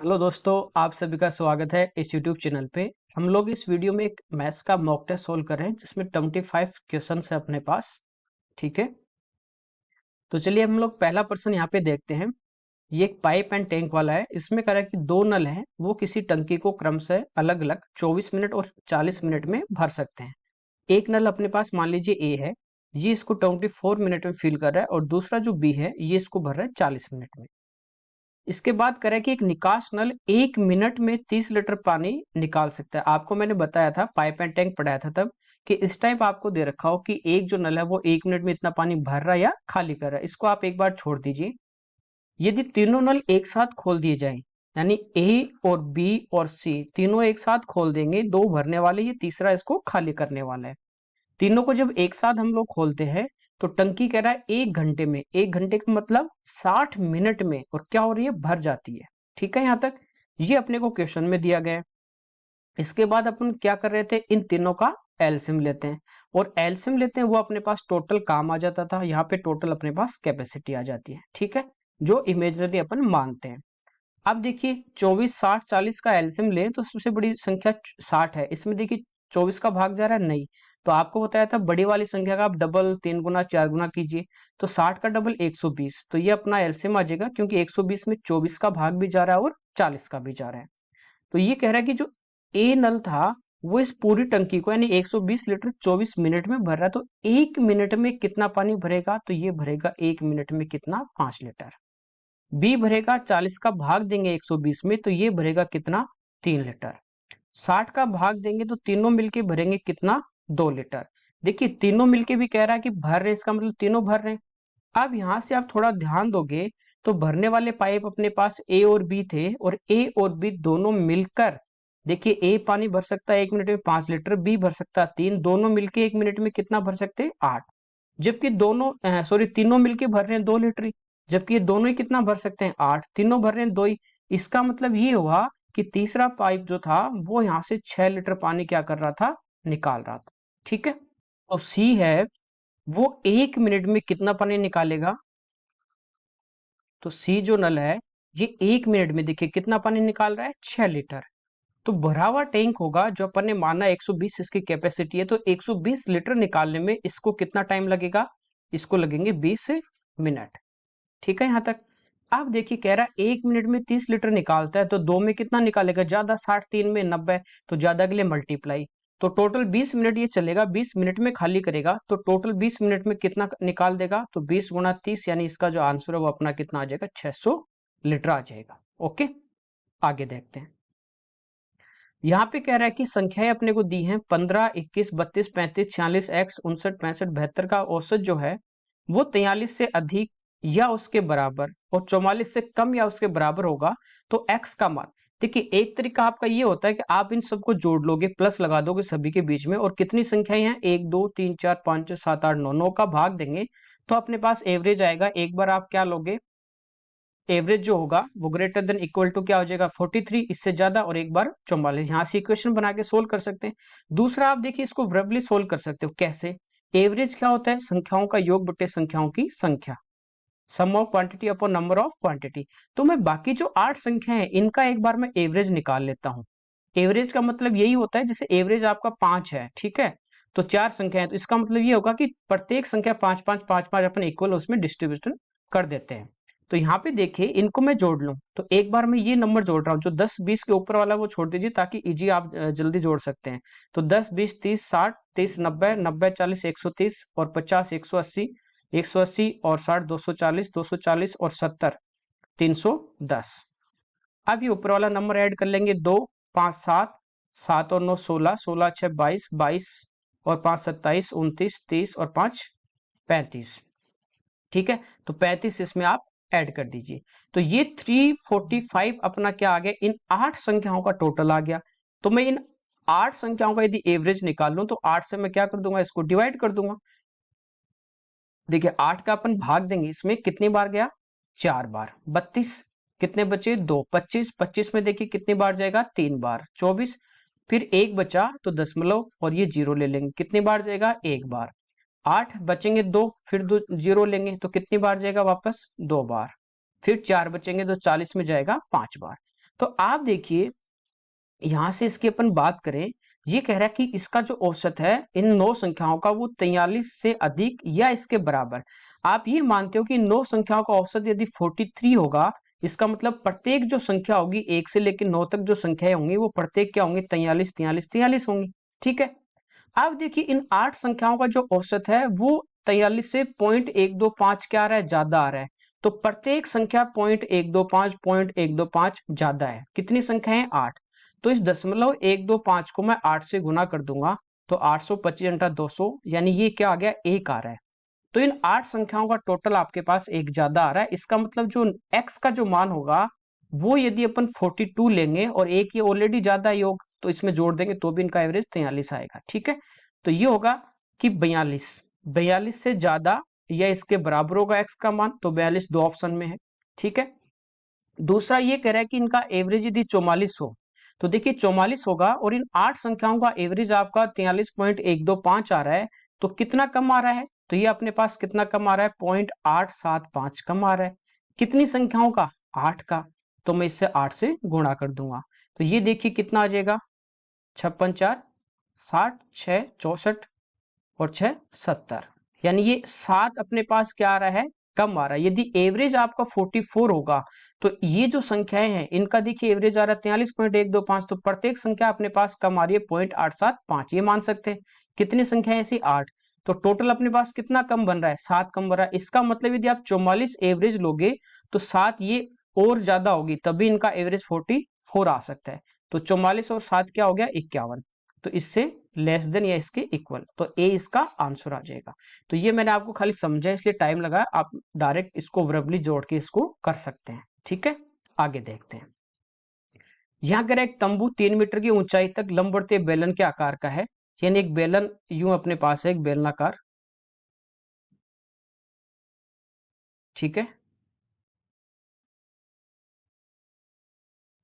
Hello दोस्तों, आप सभी का स्वागत है इस यूट्यूब चैनल पे। हम लोग इस वीडियो में एक मैथ्स का मॉक टेस्ट सोल्व कर रहे हैं जिसमें 25 क्वेश्चंस है अपने पास। ठीक है, तो चलिए हम लोग पहला प्रश्न यहाँ पे देखते हैं। ये एक पाइप एंड टैंक वाला है। इसमें कह रहा है कि दो नल हैं, वो किसी टंकी को क्रमशः अलग अलग 24 मिनट और 40 मिनट में भर सकते हैं। एक नल अपने पास मान लीजिए ए है, ये इसको 24 मिनट में फिल कर रहा है, और दूसरा जो बी है ये इसको भर रहा है 40 मिनट में। इसके बाद करें कि एक निकास नल 1 मिनट में 30 लीटर पानी निकाल सकता है। आपको मैंने बताया था, पाइप एंड टैंक पढ़ाया था तब, कि इस टाइप आपको दे रखा हो कि एक जो नल है वो 1 मिनट में इतना पानी भर रहा है या खाली कर रहा है। इसको आप एक बार छोड़ दीजिए। यदि तीनों नल एक साथ खोल दिए जाए, यानी ए और बी और सी तीनों एक साथ खोल देंगे, दो भरने वाले, ये तीसरा इसको खाली करने वाला है। तीनों को जब एक साथ हम लोग खोलते हैं तो टंकी कह रहा है 1 घंटे में, 1 घंटे का मतलब 60 मिनट में, और क्या हो रही है, भर जाती है। ठीक है, यहां तक ये अपने को क्वेश्चन में दिया गया है। इसके बाद अपन क्या कर रहे थे, इन तीनों का एलसीएम लेते हैं, और एलसीएम लेते हैं वो अपने पास टोटल काम आ जाता था। यहाँ पे टोटल अपने पास कैपेसिटी आ जाती है। ठीक है, जो इमेजनरी अपन मानते हैं। अब देखिए 24, 60, 40 का एलसीएम लें तो सबसे बड़ी संख्या 60 है। इसमें देखिए 24 का भाग जा रहा है, नहीं। तो आपको बताया था बड़ी वाली संख्या का आप डबल 3 गुना 4 गुना कीजिए, तो 60 का डबल 120, तो ये अपना एलसीएम आ जाएगा, क्योंकि 120 में 24 का भाग भी जा रहा है और 40 का भी जा रहा है। तो ये कह रहा है कि जो ए नल था वो इस पूरी टंकी को, यानी 120 लीटर 24 मिनट में भर रहा है, तो 1 मिनट में कितना पानी भरेगा, तो ये भरेगा 1 मिनट में कितना, 5 लीटर। बी भरेगा 40 का भाग देंगे 120 में, तो ये भरेगा कितना, 3 लीटर। 60 का भाग देंगे तो तीनों मिलके भरेंगे कितना, 2 लीटर। देखिए तीनों मिलके भी कह रहा है कि भर रहे हैं, इसका मतलब तीनों भर रहे हैं। अब यहां से आप थोड़ा ध्यान दोगे तो भरने वाले पाइप अपने पास ए और बी थे, और ए और बी दोनों मिलकर, देखिए ए पानी भर सकता है 1 मिनट में 5 लीटर, बी भर सकता है 3, दोनों मिलके 1 मिनट में कितना भर सकते हैं, 8। जबकि दोनों सॉरी तीनों मिलके भर रहे हैं 2 लीटर ही, जबकि ये दोनों ही कितना भर सकते हैं, 8, तीनों भर रहे हैं 2 ही। इसका मतलब ये हुआ कि तीसरा पाइप जो था वो यहाँ से 6 लीटर पानी क्या कर रहा था, निकाल रहा था। ठीक है, और सी है वो 1 मिनट में कितना पानी निकालेगा। तो सी जो नल है ये 1 मिनट में देखिए कितना पानी निकाल रहा है, 6 लीटर। तो भरा हुआ टैंक होगा, जो अपन ने माना 120 इसकी कैपेसिटी है, तो 120 लीटर निकालने में इसको कितना टाइम लगेगा, इसको लगेंगे 20 मिनट। ठीक है, यहां तक। अब देखिए कह रहा है 1 मिनट में 30 लीटर निकालता है, तो दो में कितना निकालेगा, ज्यादा, 60, 3 में 90, तो ज्यादा के लिए मल्टीप्लाई। तो टोटल 20 मिनट ये चलेगा, 20 मिनट में खाली करेगा, तो टोटल 20 मिनट में कितना निकाल देगा, तो 20 गुना 30, यानी इसका जो आंसर है वो अपना कितना आ जाएगा, 600 लीटर आ जाएगा। ओके, आगे देखते हैं। यहाँ पे कह रहा है कि संख्याएं अपने को दी हैं 15, 21, 32, 35, 46, x, 59, 65, 72 का औसत जो है वो 43 से अधिक या उसके बराबर और 44 से कम या उसके बराबर होगा, तो x का मान। देखिए एक तरीका आपका ये होता है कि आप इन सबको जोड़ लोगे, प्लस लगा दोगे सभी के बीच में, और कितनी संख्याएं हैं, 1, 2, 3, 4, 5, 6, 7, 8, 9, 9 का भाग देंगे तो अपने पास एवरेज आएगा। एक बार आप क्या लोगे, एवरेज जो होगा वो ग्रेटर देन इक्वल टू क्या हो जाएगा, 43, इससे ज्यादा, और एक बार 44। यहाँ से इक्वेशन बना के सोल्व कर सकते हैं। दूसरा आप देखिए इसको वर्बली सोल्व कर सकते हो। कैसे, एवरेज क्या होता है, संख्याओं का योग बटे संख्याओं की संख्या, sum of quantity upon number of quantity. तो मैं बाकी जो 8 संख्या है इनका एक बार मैं एवरेज निकाल लेता हूं। एवरेज का मतलब यही होता है, जैसे एवरेज आपका 5 है, ठीक है, तो 4 संख्या है, तो इसका मतलब ये होगा कि प्रत्येक संख्या 5 5 5 5 अपन इक्वल उसमें डिस्ट्रीब्यूशन कर देते हैं। तो यहाँ पे देखिए इनको मैं जोड़ लूं, तो एक बार मैं ये नंबर जोड़ रहा हूँ, जो 10 20 के ऊपर वाला वो छोड़ दीजिए, ताकि इजी आप जल्दी जोड़ सकते हैं। तो 10 20 30 60 30 90 90 40 130 और 50 180 180 और 60 240 240 और 70 310। अब ये ऊपर वाला नंबर ऐड कर लेंगे, 2 5 7 7 और 9 16 16 6 22 22 और 5 27 29 30 और 5 35। ठीक है, तो 35 इसमें आप ऐड कर दीजिए, तो ये 345 अपना क्या आ गया, इन 8 संख्याओं का टोटल आ गया। तो मैं इन 8 संख्याओं का यदि एवरेज निकाल लूं तो 8 से मैं क्या कर दूंगा, इसको डिवाइड कर दूंगा। देखिए 8 का अपन भाग देंगे, इसमें कितनी बार गया, 4 बार, 32, कितने बचे, 2, 25, 25 में देखिए कितनी बार जाएगा, 3 बार, 24, फिर एक बचा तो दशमलव और ये जीरो ले लेंगे, कितनी बार जाएगा, 1 बार, 8 बचेंगे 2, फिर 2 जीरो लेंगे तो कितनी बार जाएगा वापस, 2 बार, फिर 4 बचेंगे तो 40 में जाएगा 5 बार। तो आप देखिए यहां से इसकी अपन बात करें, ये कह रहा है कि इसका जो औसत है इन 9 संख्याओं का वो 43 से अधिक या इसके बराबर। आप ये मानते हो कि 9 संख्याओं का औसत यदि 43 होगा, इसका मतलब प्रत्येक जो संख्या होगी 1 से लेकर 9 तक जो संख्याएं होंगी वो प्रत्येक क्या होंगे, 43 43 43 होंगी। ठीक है, अब देखिए इन 8 संख्याओं का जो औसत है वो 43 से 0.125 क्या आ रहा है, ज्यादा आ रहा है। तो प्रत्येक संख्या 0.125 ज्यादा है। कितनी संख्या है, 8। तो इस 0.125 को मैं 8 से गुना कर दूंगा, तो 825 × 200 यानी ये क्या आ गया, 1 आ रहा है। तो इन 8 संख्याओं का टोटल आपके पास एक ज्यादा आ रहा है। इसका मतलब जो x का जो मान होगा वो यदि अपन 42 लेंगे और एक ये ऑलरेडी ज्यादा योग, तो इसमें जोड़ देंगे तो भी इनका एवरेज 43 आएगा। ठीक है, तो ये होगा कि 42 से ज्यादा या इसके बराबर होगा x का मान, तो 42 दो ऑप्शन में है। ठीक है, दूसरा ये कह रहा है कि इनका एवरेज यदि 44 हो, तो देखिए 44 होगा और इन 8 संख्याओं का एवरेज आपका 43.125 आ रहा है, तो कितना कम आ रहा है, तो ये अपने पास कितना कम आ रहा है, 0.875 कम आ रहा है। कितनी संख्याओं का, 8 का, तो मैं इससे 8 से गुणा कर दूंगा। तो ये देखिए कितना आ जाएगा, 56 4 60, 6 64 और 6 70, यानी ये 7 अपने पास क्या आ रहा है, कम आ रहा है। यदि एवरेज आपका 44 होगा, तो ये जो संख्याएं हैं इनका देखिए एवरेज आ रहा है 43.125, तो प्रत्येक संख्या अपने पास कम आ रही है 0.875, ये मान सकते हैं। कितनी संख्या है ऐसी, 8। तो टोटल अपने पास कितना कम बन रहा है, 7 कम बन रहा है। इसका मतलब यदि आप 44 एवरेज लोगे तो 7 ये और ज्यादा होगी, तभी इनका एवरेज 44 आ सकता है। तो 44 और 7 क्या हो गया, 51। तो इससे लेस देन या इसके इक्वल, तो ए इसका आंसर आ जाएगा। तो ये मैंने आपको खाली समझा इसलिए टाइम लगा, आप डायरेक्ट इसको वर्बली जोड़ के इसको कर सकते हैं। ठीक है, आगे देखते हैं। यहां कर एक तंबू 3 मीटर की ऊंचाई तक लंबवतीय बेलन के आकार का है, यानी एक बेलन यूं अपने पास है, एक बेलनाकार। ठीक है,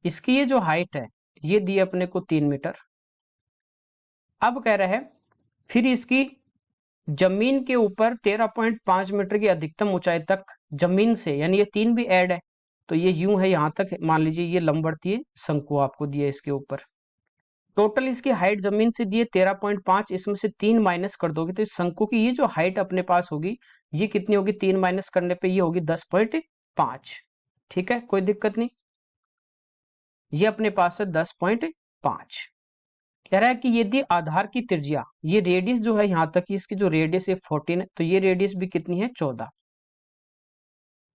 इसकी ये जो हाइट है ये दी अपने को 3 मीटर। अब कह रहा है फिर इसकी जमीन के ऊपर 13.5 मीटर की अधिकतम ऊंचाई तक जमीन से, यानी ये 3 भी ऐड है, तो ये यूं है यहां तक, मान लीजिए ये लंबवतीय शंकु आपको दिया इसके ऊपर। टोटल इसकी हाइट जमीन से दिए 13.5, इसमें से 3 माइनस कर दोगे तो इस शंकु की ये जो हाइट अपने पास होगी ये कितनी होगी, 3 माइनस करने पे ये होगी 10.5। ठीक है, कोई दिक्कत नहीं, ये अपने पास है 10.5। कह रहा है कि यदि आधार की त्रिज्या, ये रेडियस जो है यहां तक की, इसकी जो रेडियस है 14 है, तो ये रेडियस भी कितनी है, 14।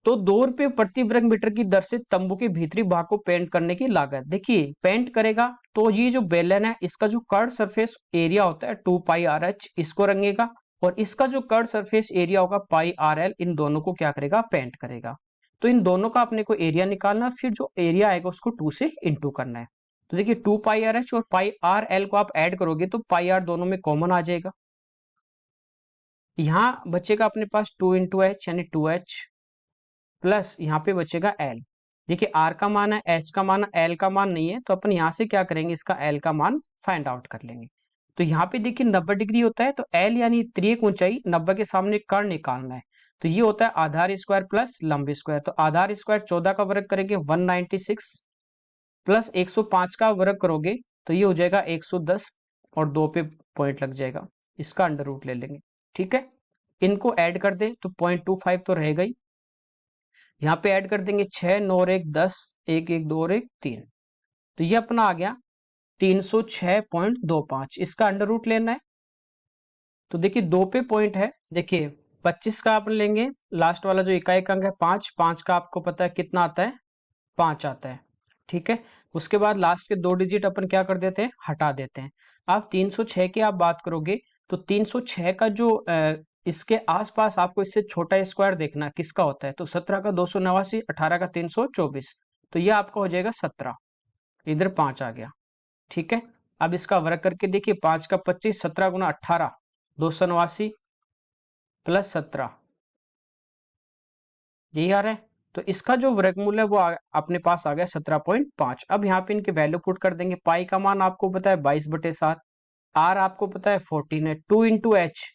तो 2 रुपये प्रति वर्ग मीटर की दर से तंबू के भीतरी भाग को पेंट करने की लागत। देखिए पेंट करेगा तो ये जो बेलन है इसका जो कर्व सरफेस एरिया होता है 2πRH, इसको रंगेगा, और इसका जो कर्व सरफेस एरिया होगा πRL, इन दोनों को क्या करेगा, पेंट करेगा। तो इन दोनों का अपने को एरिया निकालना, फिर जो एरिया आएगा उसको 2 से इंटू करना है। तो देखिए 2πRH और πRL को आप ऐड करोगे तो πR दोनों में कॉमन आ जाएगा। यहां बचेगा अपने पास 2 × H यानी 2H, प्लस यहाँ पे बचेगा L। देखिए R का मान है, H का मान है, L का मान नहीं है, तो अपन यहाँ से क्या करेंगे, इसका L का मान फाइंड आउट कर लेंगे। तो यहाँ पे देखिए 90 डिग्री होता है, तो L यानी त्रियक ऊंचाई 90 के सामने कर्ण निकालना है, तो ये होता है आधार स्क्वायर प्लस लंब स्क्वायर। तो आधार स्क्वायर 14 का वर्ग करेंगे 196, प्लस 105 का वर्ग करोगे तो ये हो जाएगा 110, और 2 पे पॉइंट लग जाएगा, इसका अंडर रूट ले लेंगे। ठीक है, इनको ऐड कर दे तो 0.25 तो रहेगा ही, यहाँ पे ऐड कर देंगे 6 9 और 1 10, 1 1 2 और 1 3, तो ये अपना आ गया 306.25। इसका अंडर रूट लेना है, तो देखिए 2 पे पॉइंट है, देखिए 25 का आप लेंगे, लास्ट वाला जो इकाई अंक है 5, 5 का आपको पता है कितना आता है, 5 आता है। ठीक है, उसके बाद लास्ट के 2 डिजिट अपन क्या कर देते हैं, हटा देते हैं। आप 306 की आप बात करोगे तो 306 का जो इसके आसपास आपको इससे छोटा स्क्वायर देखना है, किसका होता है, तो 17 का 289, 18 का 324, तो ये आपका हो जाएगा 17, इधर 5 आ गया। ठीक है, अब इसका वर्ग करके देखिए 5 का 25, 17 गुना 18, 289 प्लस 17, यही आ रहा है। तो इसका जो वर्गमूल है वो अपने पास आ गया 17.5। अब यहाँ पे इनके वैल्यू पुट कर देंगे। पाई का मान आपको पता है 22/7, आर आपको पता है 14 है, 2 × H,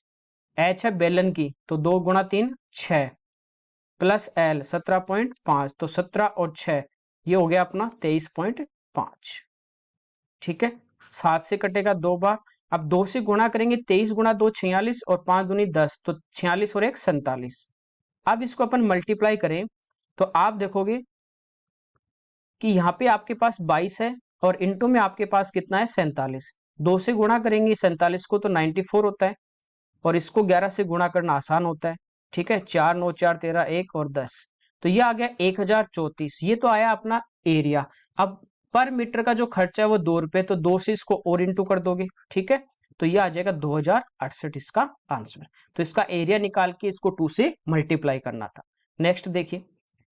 H है बेलन की, तो 2 × 3 6, प्लस L 17.5, तो 17 और 6 ये हो गया अपना 23.5। ठीक है, 7 से कटेगा 2 बार। अब 2 से गुणा करेंगे, 23 गुणा 2 46 और 5 दूनी 10, तो 46 और 1 47। अब इसको अपन मल्टीप्लाई करें तो आप देखोगे कि यहाँ पे आपके पास 22 है और इंटू में आपके पास कितना है 47। 2 से गुणा करेंगे 47 को तो 94 होता है, और इसको 11 से गुणा करना आसान होता है। ठीक है, 4 9 4 13 1 और 10, तो ये आ गया 1034। ये तो आया अपना एरिया। अब पर मीटर का जो खर्चा है वो 2 रुपए, तो 2 से इसको और इंटू कर दोगे। ठीक है, तो ये आ जाएगा 2068 इसका आंसर। तो इसका एरिया निकाल के इसको 2 से मल्टीप्लाई करना था। नेक्स्ट देखिए,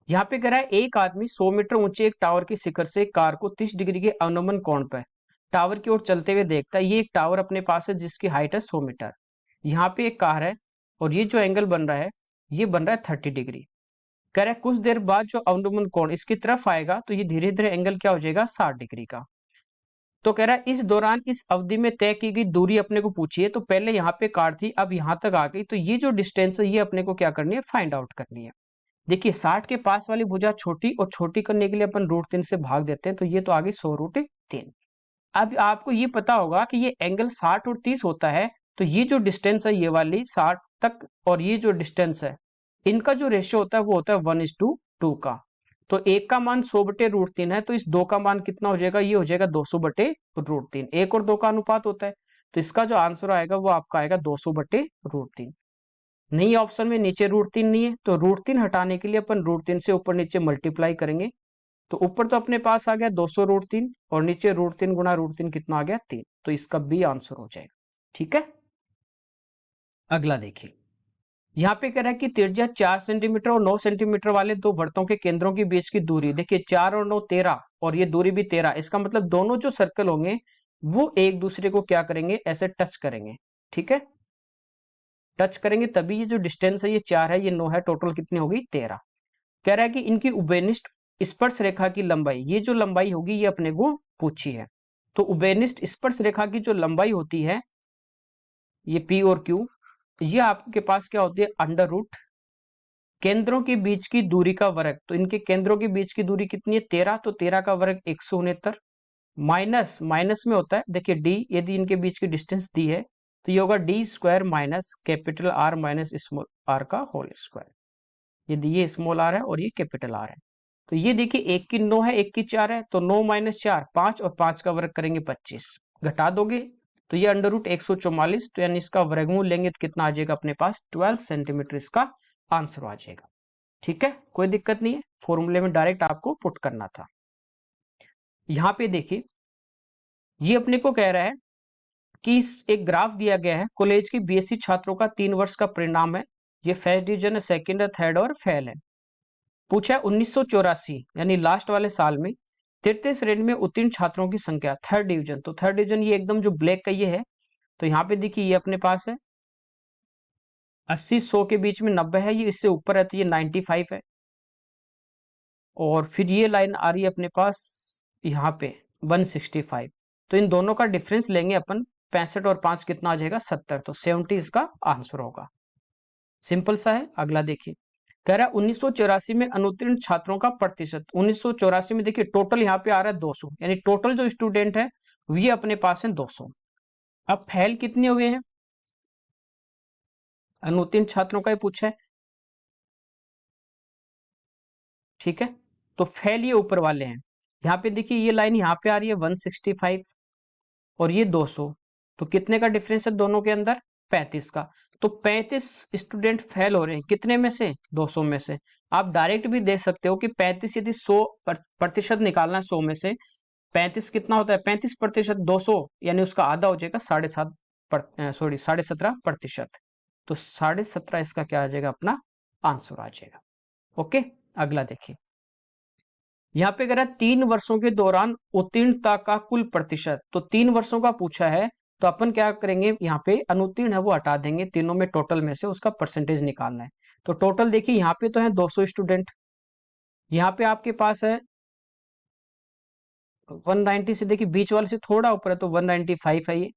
यहाँ पे कह रहा है एक आदमी 100 मीटर ऊंचे एक टावर की शिखर से एक कार को 30 डिग्री के अवनमन कोण पर टावर की ओर चलते हुए देखता है। ये एक टावर अपने पास है जिसकी हाइट है 100 मीटर। यहाँ पे एक कार है और ये जो एंगल बन रहा है ये बन रहा है 30 डिग्री। कह रहा है कुछ देर बाद जो अवनमन कोण इसकी तरफ आएगा तो ये धीरे धीरे एंगल क्या हो जाएगा 60 डिग्री का। तो कह रहा है इस दौरान इस अवधि में तय की गई दूरी अपने को पूछी है। तो पहले यहाँ पे कार थी, अब यहाँ तक आ गई, तो ये जो डिस्टेंस है ये अपने को क्या करनी है, फाइंड आउट करनी है। देखिए 60 के पास वाली भुजा छोटी, और छोटी करने के लिए अपन √3 से भाग देते हैं, तो ये तो आ गई 100√3। अब आपको ये पता होगा कि ये एंगल 60 और 30 होता है, तो ये जो डिस्टेंस है ये वाली 60 तक और ये जो डिस्टेंस है इनका जो रेशियो होता है वो होता है 1:2 का। तो एक का मान 100/√3 है, तो इस दो का मान कितना हो जाएगा, ये हो जाएगा 200/√3। एक और दो का अनुपात होता है, तो इसका जो आंसर आएगा वो आपका आएगा 200/√3। नहीं, ऑप्शन में नीचे √3 नहीं है, तो √3 हटाने के लिए अपन √3 से ऊपर नीचे मल्टीप्लाई करेंगे। तो ऊपर तो अपने पास आ गया 200√3 और नीचे √3 गुणा √3 कितना आ गया 3, तो इसका बी आंसर हो जाएगा। ठीक है, अगला देखिए, यहाँ पे कह रहा है कि त्रिज्या 4 सेंटीमीटर और 9 सेंटीमीटर वाले दो वृत्तों के केंद्रों के बीच की दूरी, देखिए 4 और 9 13 और ये दूरी भी 13। इसका मतलब दोनों जो सर्कल होंगे वो एक दूसरे को क्या करेंगे, ऐसे टच करेंगे। ठीक है, टच करेंगे तभी ये जो डिस्टेंस है ये 4 है, ये 9 है, टोटल कितनी होगी 13। कह रहा है कि इनकी उभयनिष्ठ स्पर्श रेखा की लंबाई, ये जो लंबाई होगी ये अपने को पूछी है। तो उभयनिष्ठ स्पर्श रेखा की जो लंबाई होती है ये P और Q, ये आपके पास क्या होती है √ केंद्रों के बीच की दूरी का वर्ग। तो इनके केंद्रों के बीच की दूरी कितनी है 13, तो 13 का वर्ग 169, माइनस माइनस में होता है, देखिए d, यदि इनके बीच की डिस्टेंस दी है तो ये होगा d² minus capital R minus small r का होल स्क्वायर। यदि ये स्मॉल r है और ये कैपिटल R है, तो ये देखिए एक की 9 है एक की 4 है, तो 9 - 4 5 और 5 का वर्ग करेंगे 25, घटा दोगे तो ये √144, तो यानी इसका वर्गमूल लेंगे तो कितना आ जाएगा अपने पास 12 सेंटीमीटर इसका आंसर आ जाएगा। ठीक है, कोई दिक्कत नहीं है, फॉर्मूले में डायरेक्ट आपको पुट करना था। यहाँ पे देखिए ये अपने को कह रहा है कि एक ग्राफ दिया गया है, कॉलेज की बीएससी छात्रों का 3 वर्ष का परिणाम है। ये फर्स्ट डिवीजन है, सेकंड है, थर्ड और फेल है। पूछा है 1984 यानी लास्ट वाले साल में तृतीय श्रेणी में उत्तीर्ण छात्रों की संख्या, थर्ड डिवीजन। तो थर्ड डिवीजन ये एकदम जो ब्लैक का ये है, तो यहाँ पे देखिए ये अपने पास है 80 100 के बीच में 90 है, ये इससे ऊपर है तो ये 95 है। और फिर ये लाइन आ रही है अपने पास यहाँ पे 165, तो इन दोनों का डिफरेंस लेंगे अपन, 65 और 5 कितना आ जाएगा 70, तो 70 इसका आंसर होगा। सिंपल सा है। अगला देखिए, कह रहा है 1984 में अनुत्तीर्ण छात्रों का प्रतिशत। 1984 में देखिए टोटल यहाँ पे आ रहा है 200, यानी टोटल जो स्टूडेंट है ये अपने पास है 200। अब फेल कितने हुए हैं, अनुत्तीर्ण छात्रों का ही पूछा है। ठीक है, तो फेल ये ऊपर वाले हैं। यहाँ पे देखिए ये लाइन यहाँ पे आ रही है 165 और ये 200, तो कितने का डिफरेंस है दोनों के अंदर 35 का। तो 35 स्टूडेंट फेल हो रहे हैं, कितने में से 200 में से। आप डायरेक्ट भी देख सकते हो कि 35 यदि 100% निकालना है 100 में से, 35 कितना होता है 35% 200, यानी उसका आधा हो जाएगा 17.5%। तो 17.5 इसका क्या आ जाएगा अपना आंसर आ जाएगा। ओके, अगला देखिए, यहाँ पे कह रहा है 3 वर्षों के दौरान उत्तीर्णता का कुल प्रतिशत। तो 3 वर्षों का पूछा है, तो अपन क्या करेंगे, यहाँ पे अनुत्तीर्ण है वो हटा देंगे, तीनों में टोटल में से उसका परसेंटेज निकालना है। तो टोटल देखिए यहाँ पे तो है 200 स्टूडेंट, यहाँ पे आपके पास है 190 से, देखिए बीच वाले से थोड़ा ऊपर है तो 195 है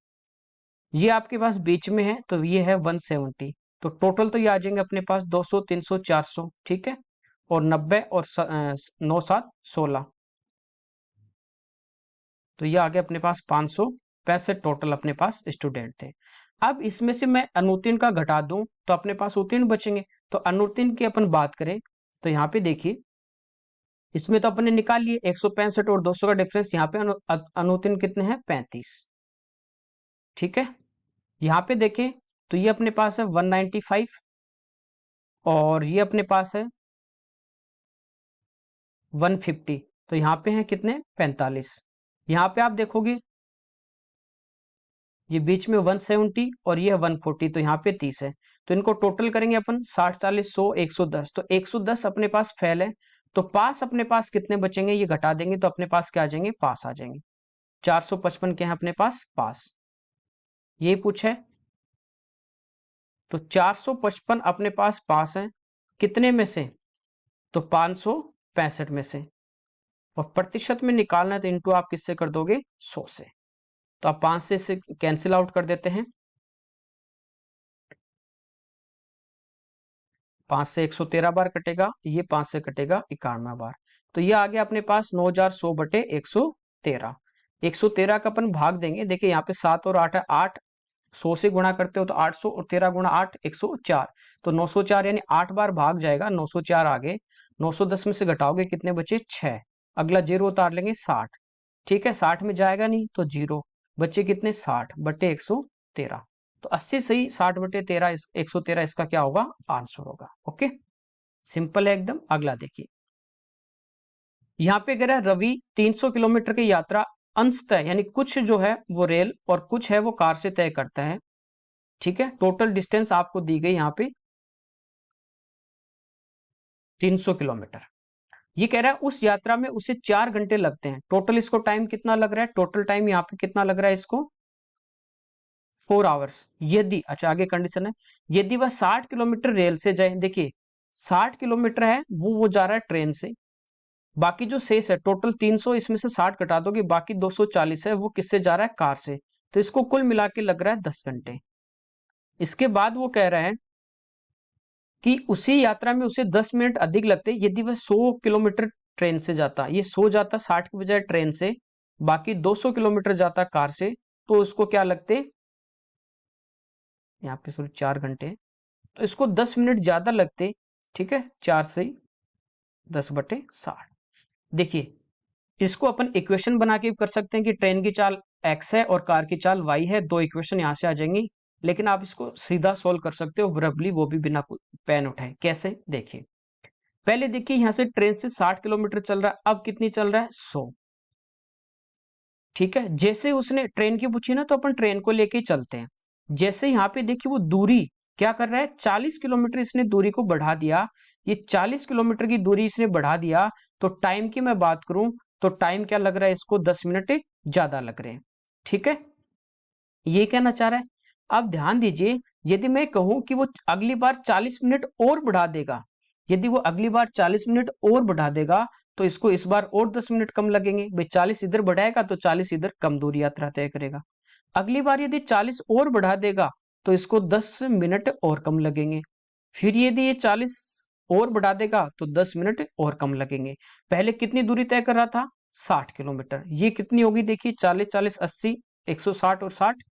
ये आपके पास बीच में है तो ये है 170। तो टोटल तो ये आ जाएंगे अपने पास 200 300 400। ठीक है, और 90 और 9 7 16, तो ये आ गया अपने पास 565 टोटल अपने पास स्टूडेंट थे। अब इसमें से मैं अनुत्तीर्ण का घटा दूं तो अपने पास उत्तीर्ण बचेंगे। तो अनुत्तीर्ण की अपन बात करें तो यहाँ पे देखिए, इसमें तो अपने निकाल लिए 165 और 200 का डिफरेंस, यहाँ पे अनुत्तीर्ण कितने हैं 35। ठीक है, यहाँ पे देखें तो ये अपने पास है 195 और ये अपने पास है 150, तो यहाँ पे हैं कितने 45। यहाँ पे आप देखोगे ये बीच में 170 और ये 140, तो यहाँ पे 30 है। तो इनको टोटल करेंगे अपन 60 40 100 110, तो 110 अपने पास फेल है। तो पास अपने पास कितने बचेंगे, ये घटा देंगे तो अपने पास क्या आ जाएंगे, पास आ जाएंगे। 455 के हैं अपने पास पास, ये पूछे तो 455 अपने पास पास है कितने में से, तो 565 में से। और प्रतिशत में निकालना है तो इंटू आप किससे कर दोगे 100 से, तो आप 5 से इसे कैंसिल आउट कर देते हैं। 5 से 113 बार कटेगा, ये 5 से कटेगा 91 बार। तो ये आ गया अपने पास 9100 बटे 113। 113 का अपन भाग देंगे, देखिए यहाँ पे 7 और 8 है, 8 100 से गुणा करते हो तो 800 और 13 गुणा 8 104, तो 904 यानी 8 बार भाग जाएगा, 904 आगे। 910 में से घटाओगे कितने बचे 6, अगला जीरो उतार लेंगे 60। ठीक है, 60 में जाएगा नहीं तो जीरो, बचे कितने 60 बटे 113। तो 80 सही, 60 बटे 13 113 इसका क्या होगा आंसर होगा। ओके, सिंपल है एकदम। अगला देखिए, यहाँ पे कह रहा है रवि 300 किलोमीटर की यात्रा अंशतः यानी कुछ जो है वो रेल और कुछ है वो कार से तय करता है। ठीक है, टोटल डिस्टेंस आपको दी गई यहाँ पे 300 किलोमीटर। ये कह रहा है उस यात्रा में उसे 4 घंटे लगते हैं, टोटल इसको टाइम कितना लग रहा है, टोटल टाइम यहाँ पे कितना लग रहा है इसको 4 आवर्स। यदि, अच्छा आगे कंडीशन है, यदि वह 60 किलोमीटर रेल से जाए, देखिए 60 किलोमीटर है वो जा रहा है ट्रेन से, बाकी जो शेष है टोटल 300, इसमें से 60 कटा दोगे बाकी 240 है वो किससे जा रहा है कार से, तो इसको कुल मिला के लग रहा है 10 घंटे। इसके बाद वो कह रहा है कि उसी यात्रा में उसे 10 मिनट अधिक लगते यदि वह 100 किलोमीटर ट्रेन से जाता, ये 100 जाता 60 के बजाय ट्रेन से, बाकी 200 किलोमीटर जाता कार से, तो उसको क्या लगते, यहाँ पे सिर्फ 4 घंटे, तो इसको 10 मिनट ज्यादा लगते। ठीक है, 4 से 10 बटे 60। देखिए इसको अपन इक्वेशन बना के भी कर सकते हैं कि ट्रेन की चाल x है और कार की चाल y है, दो इक्वेशन यहां से आ जाएंगी। लेकिन आप इसको सीधा सोल्व कर सकते हो वर्बली, वो भी बिना पेन उठाए। कैसे, देखिए पहले देखिए यहां से ट्रेन से 60 किलोमीटर चल रहा है, अब कितनी चल रहा है 100। ठीक है, जैसे उसने ट्रेन की पूछी ना तो अपन ट्रेन को लेके चलते हैं। जैसे यहाँ पे देखिए वो दूरी क्या कर रहा है 40 किलोमीटर इसने दूरी को बढ़ा दिया, ये 40 किलोमीटर की दूरी इसने बढ़ा दिया, तो टाइम की मैं बात करूं तो टाइम क्या लग रहा है इसको 10 मिनट ज्यादा लग रहे हैं। ठीक है, ये कहना चाह रहा है। अब ध्यान दीजिए, यदि मैं कहूं कि वो अगली बार 40 मिनट और बढ़ा देगा, यदि वो अगली बार 40 मिनट और बढ़ा देगा तो इसको इस बार और 10 मिनट कम लगेंगे। भाई 40 इधर बढ़ाएगा तो 40 इधर कम दूरी यात्रा तय करेगा। अगली बार यदि 40 और बढ़ा देगा तो इसको 10 मिनट और कम लगेंगे। फिर यदि ये 40 और बढ़ा देगा तो 10 मिनट और कम लगेंगे। पहले कितनी दूरी तय कर रहा था 60 किलोमीटर, ये कितनी होगी देखिए 40 40 80 160 और 60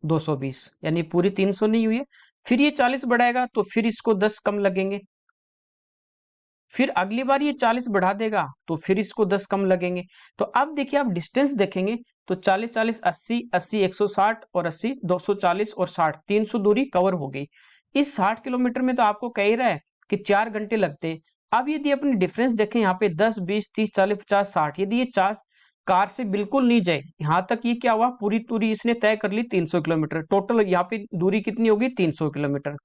220, यानी पूरी 300 नहीं हुई है। फिर ये 40 बढ़ाएगा तो फिर इसको 10 कम लगेंगे। फिर अगली बार ये 40 बढ़ा देगा तो फिर इसको 10 कम लगेंगे। तो अब देखिए आप डिस्टेंस देखेंगे तो 40 40 80 80 160 और 80 240 और 60 300 दूरी कवर हो गई। इस 60 किलोमीटर में तो आपको कह ही रहा है कि 4 घंटे लगते। अब यदि अपनी डिफरेंस देखें यहाँ पे 10 20 30 40 50 60, यदि ये 4 कार से बिल्कुल नहीं जाए, यहां तक ये क्या हुआ पूरी दूरी इसने तय कर ली 300 किलोमीटर, टोटल यहाँ पे दूरी कितनी होगी 300 किलोमीटर,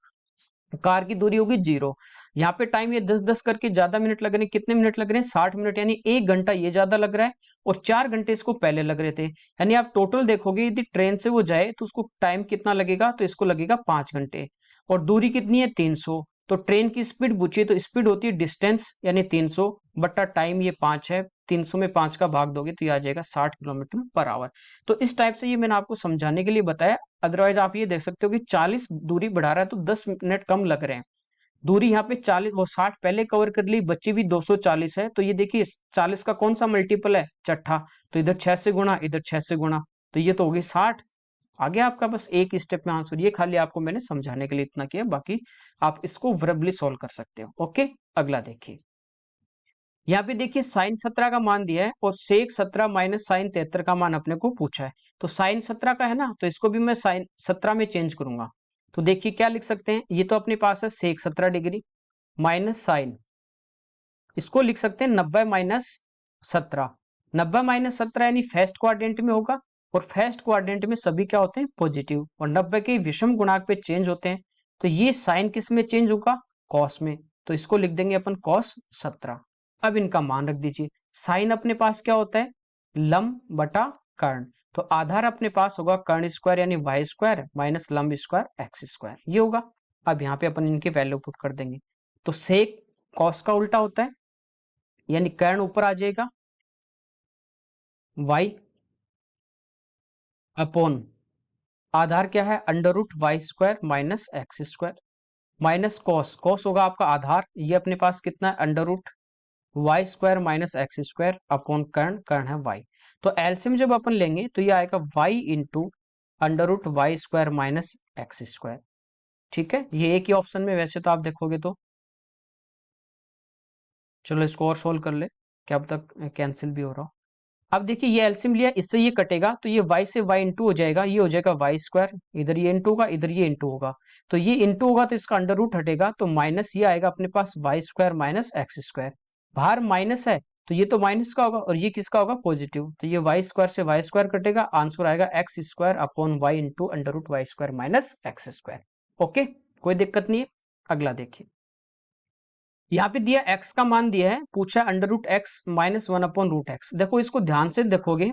कार की दूरी होगी 0। यहाँ पे टाइम ये 10-10 करके ज्यादा मिनट लग रहे हैं, कितने मिनट लग रहे हैं 60 मिनट, यानी 1 घंटा ये ज्यादा लग रहा है और 4 घंटे इसको पहले लग रहे थे। यानी आप टोटल देखोगे यदि ट्रेन से वो जाए तो उसको टाइम कितना लगेगा, तो इसको लगेगा 5 घंटे और दूरी कितनी है 300। तो ट्रेन की स्पीड पूछिए तो स्पीड होती है डिस्टेंस यानी 300 बट्टा टाइम ये 5 है, 300 में 5 का भाग दोगे तो ये आ जाएगा 60 किलोमीटर पर आवर। तो इस टाइप से ये मैंने आपको समझाने के लिए बताया। अदरवाइज आप ये देख सकते हो कि 40 दूरी बढ़ा रहा है तो 10 मिनट कम लग रहे हैं, दूरी यहाँ पे 40, वो 60 पहले कवर कर ली, बच्ची भी 240 है, तो ये देखिए 40 का कौन सा मल्टीपल है, छठा, तो इधर 6 से गुणा, इधर 6 से गुणा, तो ये तो होगी 60। आगे आपका बस एक स्टेप में आंसर, ये खाली आपको मैंने समझाने के लिए इतना किया, बाकी आप इसको वर्बली सॉल्व कर सकते हो। ओके, अगला देखिए, यहाँ पे देखिए साइन 17 का मान दिया है और सेक 17 माइनस साइन 73 का मान अपने को पूछा है। तो साइन 17 का है ना, तो इसको भी मैं साइन 17 में चेंज करूंगा। तो देखिए क्या लिख सकते हैं, ये तो अपने पास है सेक 17 डिग्री माइनस साइन, इसको लिख सकते हैं 90 माइनस 17। 90 माइनस 17 यानी फर्स्ट क्वाड्रेंट में होगा, और फर्स्ट क्वाड्रेंट में सभी क्या होते हैं, पॉजिटिव, और 90 के विषम गुणांक पे चेंज होते हैं। तो ये साइन किस में चेंज होगा, कॉस में, तो इसको लिख देंगे अपन कॉस 17। अब इनका मान रख दीजिए, साइन अपने पास क्या होता है, लंब बटा कर्ण, तो आधार अपने पास होगा कर्ण स्क्वायर यानी वाई स्क्वायर माइनस लंब स्क्वायर एक्स स्क्वायर, ये होगा। अब यहाँ पे अपन इनकी वैल्यू पुट कर देंगे, तो सेक कॉस का उल्टा होता है, यानी कर्ण ऊपर आ जाएगा, y अपॉन आधार क्या है, under root Y square minus x square, minus cos, cos होगा आपका आधार, ये अपने पास कितना है, under root Y square minus x square upon कर्ण, कर्ण है y। तो एलसीएम जब अपन लेंगे तो ये आएगा y into under root Y square minus x square. ठीक है, ये एक ही ऑप्शन में, वैसे तो आप देखोगे तो, चलो इसको और सोल्व कर ले, क्या अब तक कैंसिल भी हो रहा हो। अब देखिए ये एलसीएम लिया, इससे ये कटेगा, तो ये y से y इंटू हो जाएगा, ये हो जाएगा वाई स्क्वायर, इधर ये इंटू होगा, इधर ये इंटू होगा, तो ये इंटू होगा तो इसका अंडर रूट हटेगा, तो माइनस ये आएगा अपने पास Y square minus x square, बाहर माइनस है तो ये तो माइनस का होगा, और ये किसका होगा, पॉजिटिव, तो ये वाई स्क्वायर से वाई स्क्वायर कटेगा, आंसर आएगा x square upon y into under root Y square minus x square. Okay, कोई दिक्कत नहीं है। अगला देखिए, यहाँ पे दिया x का मान दिया है, पूछा under root x minus 1 upon root x. देखो इसको ध्यान से देखोगे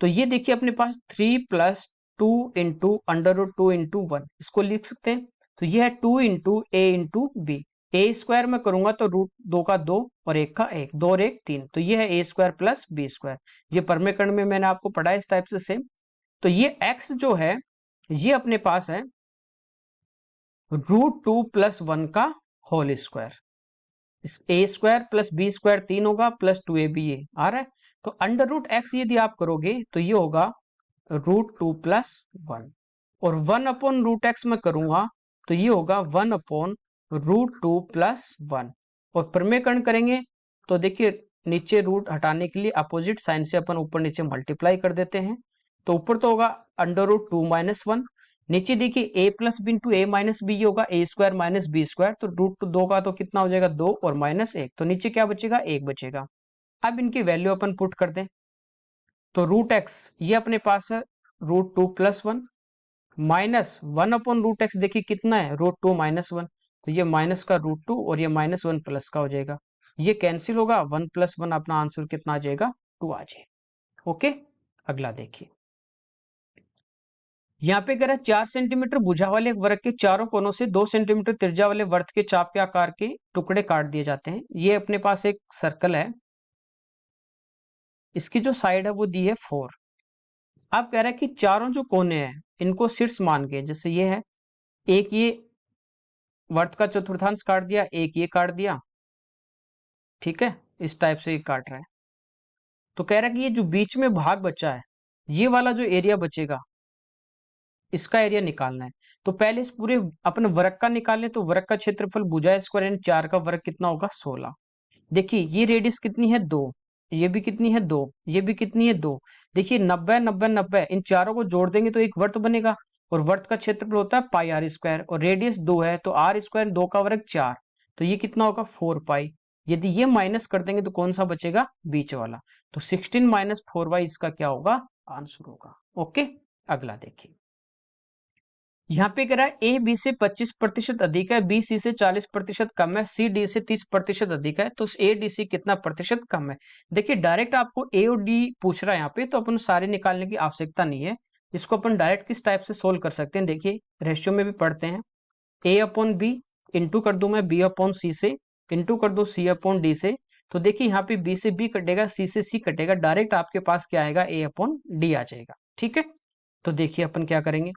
तो ये देखिए अपने पास 3 plus 2 into under root 2 into 1, इसको लिख सकते हैं। तो ये है 2 into a into b, a square में करूंगा तो रूट 2 का 2 और 1 का 1, 2 और 1 3, तो ये है ए स्क्वायर प्लस बी स्क्वायर। ये परमेकरण में मैंने आपको पढ़ा है इस टाइप से सेम। तो ये x जो है ये अपने पास है रूट 2 प्लस 1 का होल स्क्वायर, ए स्क्वायर प्लस बी स्क्वायर 3 होगा, प्लस 2ab ये आ रहा है। तो अंडर रूट एक्स यदि आप करोगे तो ये होगा रूट 2 प्लस 1, और 1 अपॉन रूट एक्स में करूंगा तो ये होगा 1 अपॉन रूट 2 प्लस 1, और प्रमेयकरण करेंगे तो देखिए नीचे रूट हटाने के लिए अपोजिट साइन से अपन ऊपर नीचे मल्टीप्लाई कर देते हैं, तो ऊपर तो होगा अंडर रूट 2 माइनस 1, नीचे देखिए ए प्लस बी इंटू ए माइनस बी, ये होगा ए स्क्वायर माइनस बी स्क्वायर, तो रूट 2 का तो कितना हो जाएगा 2 और माइनस 1, तो नीचे क्या बचेगा 1 बचेगा। अब इनकी वैल्यू अपन पुट कर दें, तो रूट एक्स ये अपने पास है root 2 plus 1 minus 1 upon root x, देखिए कितना है रूट 2 माइनस 1, तो ये माइनस का रूट 2 और ये माइनस 1 प्लस का हो जाएगा, ये कैंसिल होगा, 1 प्लस 1 अपना आंसर कितना आ जाएगा 2 आ जाएगा। ओके, अगला देखिए, यहाँ पे कह रहा है 4 सेंटीमीटर भुजा वाले एक वृत्त के चारों कोनों से 2 सेंटीमीटर त्रिज्या वाले वृत्त के चाप के आकार के टुकड़े काट दिए जाते हैं। ये अपने पास एक सर्कल है, इसकी जो साइड है वो दी है 4। अब कह रहा है कि चारों जो कोने हैं इनको शीर्ष मान के, जैसे ये है, एक ये वर्त का चतुर्थांश काट दिया, एक ये काट दिया, ठीक है, इस टाइप से ये काट रहा है। तो कह रहा है कि ये जो बीच में भाग बचा है, ये वाला जो एरिया बचेगा इसका एरिया निकालना है। तो पहले इस पूरे अपने वर्ग का निकाल लें, तो वर्ग का क्षेत्रफल भुजा स्क्वायर यानी 4 का वर्ग कितना होगा 16। देखिए ये रेडियस कितनी है 2, ये भी कितनी है 2, ये भी कितनी है 2। देखिए 90 90 90 इन चारों को जोड़ देंगे तो एक वर्त बनेगा, और वर्त का क्षेत्रफल होता है पाई आर स्क्वायर, और रेडियस 2 है तो आर स्क्वायर 2 का वर्ग 4, तो ये कितना होगा 4 पाई। यदि ये माइनस कर देंगे तो कौन सा बचेगा, बीच वाला, तो 16 माइनस 4y इसका क्या होगा, आंसर होगा। ओके, अगला देखिए, यहाँ पे कह रहा है ए बी से 25% अधिक है, बी सी से 40% कम है, सी डी से 30% अधिक है, तो ए डी सी कितना प्रतिशत कम है। देखिए डायरेक्ट आपको ए और डी पूछ रहा है यहाँ पे, तो अपन सारे निकालने की आवश्यकता नहीं है, इसको अपन डायरेक्ट किस टाइप से सोल्व कर सकते हैं। देखिए रेशियो में भी पढ़ते हैं, ए अपॉन बी इंटू कर दूं मैं बी अपॉन सी से, इंटू कर दूं सी अपॉन डी से, तो देखिए यहाँ पे बी से बी कटेगा, सी से सी कटेगा, डायरेक्ट आपके पास क्या आएगा, ए अपॉन डी आ जाएगा। ठीक है, तो देखिए अपन क्या करेंगे,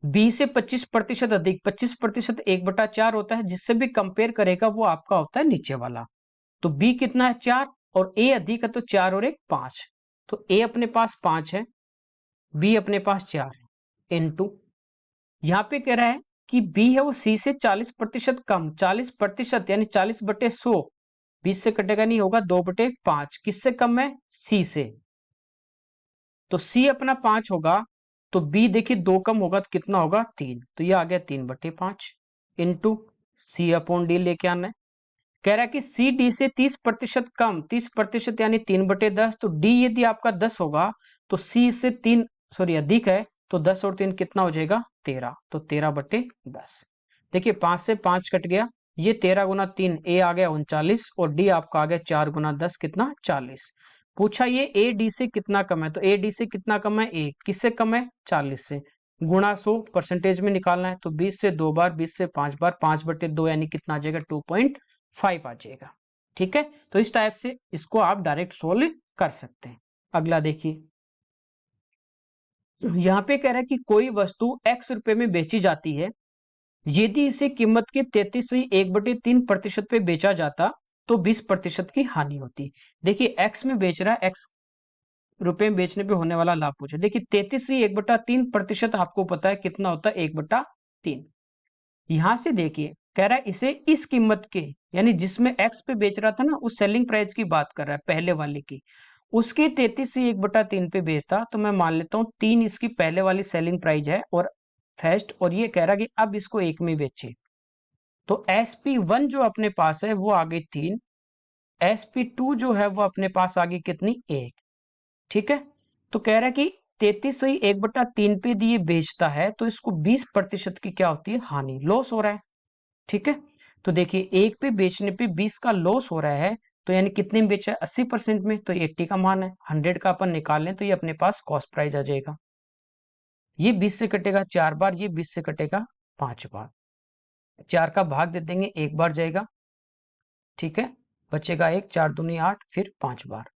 बी से 25% अधिक, 25% 1/4 होता है, जिससे भी कंपेयर करेगा वो आपका होता है नीचे वाला। तो बी कितना है 4 और ए अधिक है, तो 4 और 1 5, तो ए अपने पास 5 है, बी अपने पास 4 है, इनटू यहां पे कह रहा है कि बी है वो सी से 40% कम, 40% यानी 40/100, 20 से कटेगा नहीं, होगा 2/5, किससे कम है सी से, तो सी अपना 5 होगा, तो बी देखिए 2 कम होगा तो कितना होगा 3, तो ये आ गया 3/5 इंटू सी अपॉन डी लेके आना है। कह रहा है कि सी डी से 30% कम, 30% यानी 3/10, तो डी यदि आपका 10 होगा तो सी से 3 सॉरी अधिक है, तो 10 और 3 कितना हो जाएगा 13, तो 13/10। देखिए 5 से 5 कट गया, ये 13 गुना 3 ए आ गया 39 और डी आपका आ गया 4 गुना 10 कितना 40। पूछा ये ए डी से कितना कम है, तो ए डी से कितना कम है, ए किससे कम है 40 से, गुणा 100 परसेंटेज में निकालना है, तो 20 से 2 बार, 20 से 5 बार, 5/2 यानी कितना आ जाएगा 2.5 आ जाएगा। ठीक है, तो इस टाइप से इसको आप डायरेक्ट सोल्व कर सकते हैं। अगला देखिए, यहां पे कह रहा है कि कोई वस्तु x रुपए में बेची जाती है, यदि इसे कीमत के 33.1/3% पे बेचा जाता तो 20% की हानि होती। देखिए x में बेच रहा है, x रुपए में बेचने पे होने वाला लाभ पूछे। देखिए 33.1/3% आपको पता है कितना होता है 1/3। यहां से देखिए कह रहा है इसे इस कीमत के, यानी जिसमें x पे बेच रहा था ना, उस सेलिंग प्राइस की बात कर रहा है पहले वाले की, उसकी 33/1/3 पे बेचता, तो मैं मान लेता हूं 3 इसकी पहले वाली सेलिंग प्राइस है और फर्स्ट, और ये कह रहा है कि अब इसको 1 में बेचे, तो SP1 जो अपने पास है वो आ गई 3, SP2 जो है वो अपने पास आ गई कितनी 1। ठीक है, तो कह रहा है कि 33/1/3 पे दिए बेचता है, तो इसको 20% की क्या होती है हानि, लॉस हो रहा है। ठीक है, तो देखिए एक पे बेचने पे 20 का लॉस हो रहा है, तो यानी कितने में बेचा है 80% में, तो ये 80 का मान है, 100 का अपन निकाल लें तो ये अपने पास कॉस्ट प्राइस आ जाएगा। ये 20 से कटेगा 4 बार, ये 20 से कटेगा 5 बार, 4 का भाग दे देंगे 1 बार जाएगा। ठीक है, बचेगा 1, 4 दूनी 8, फिर 5 बार।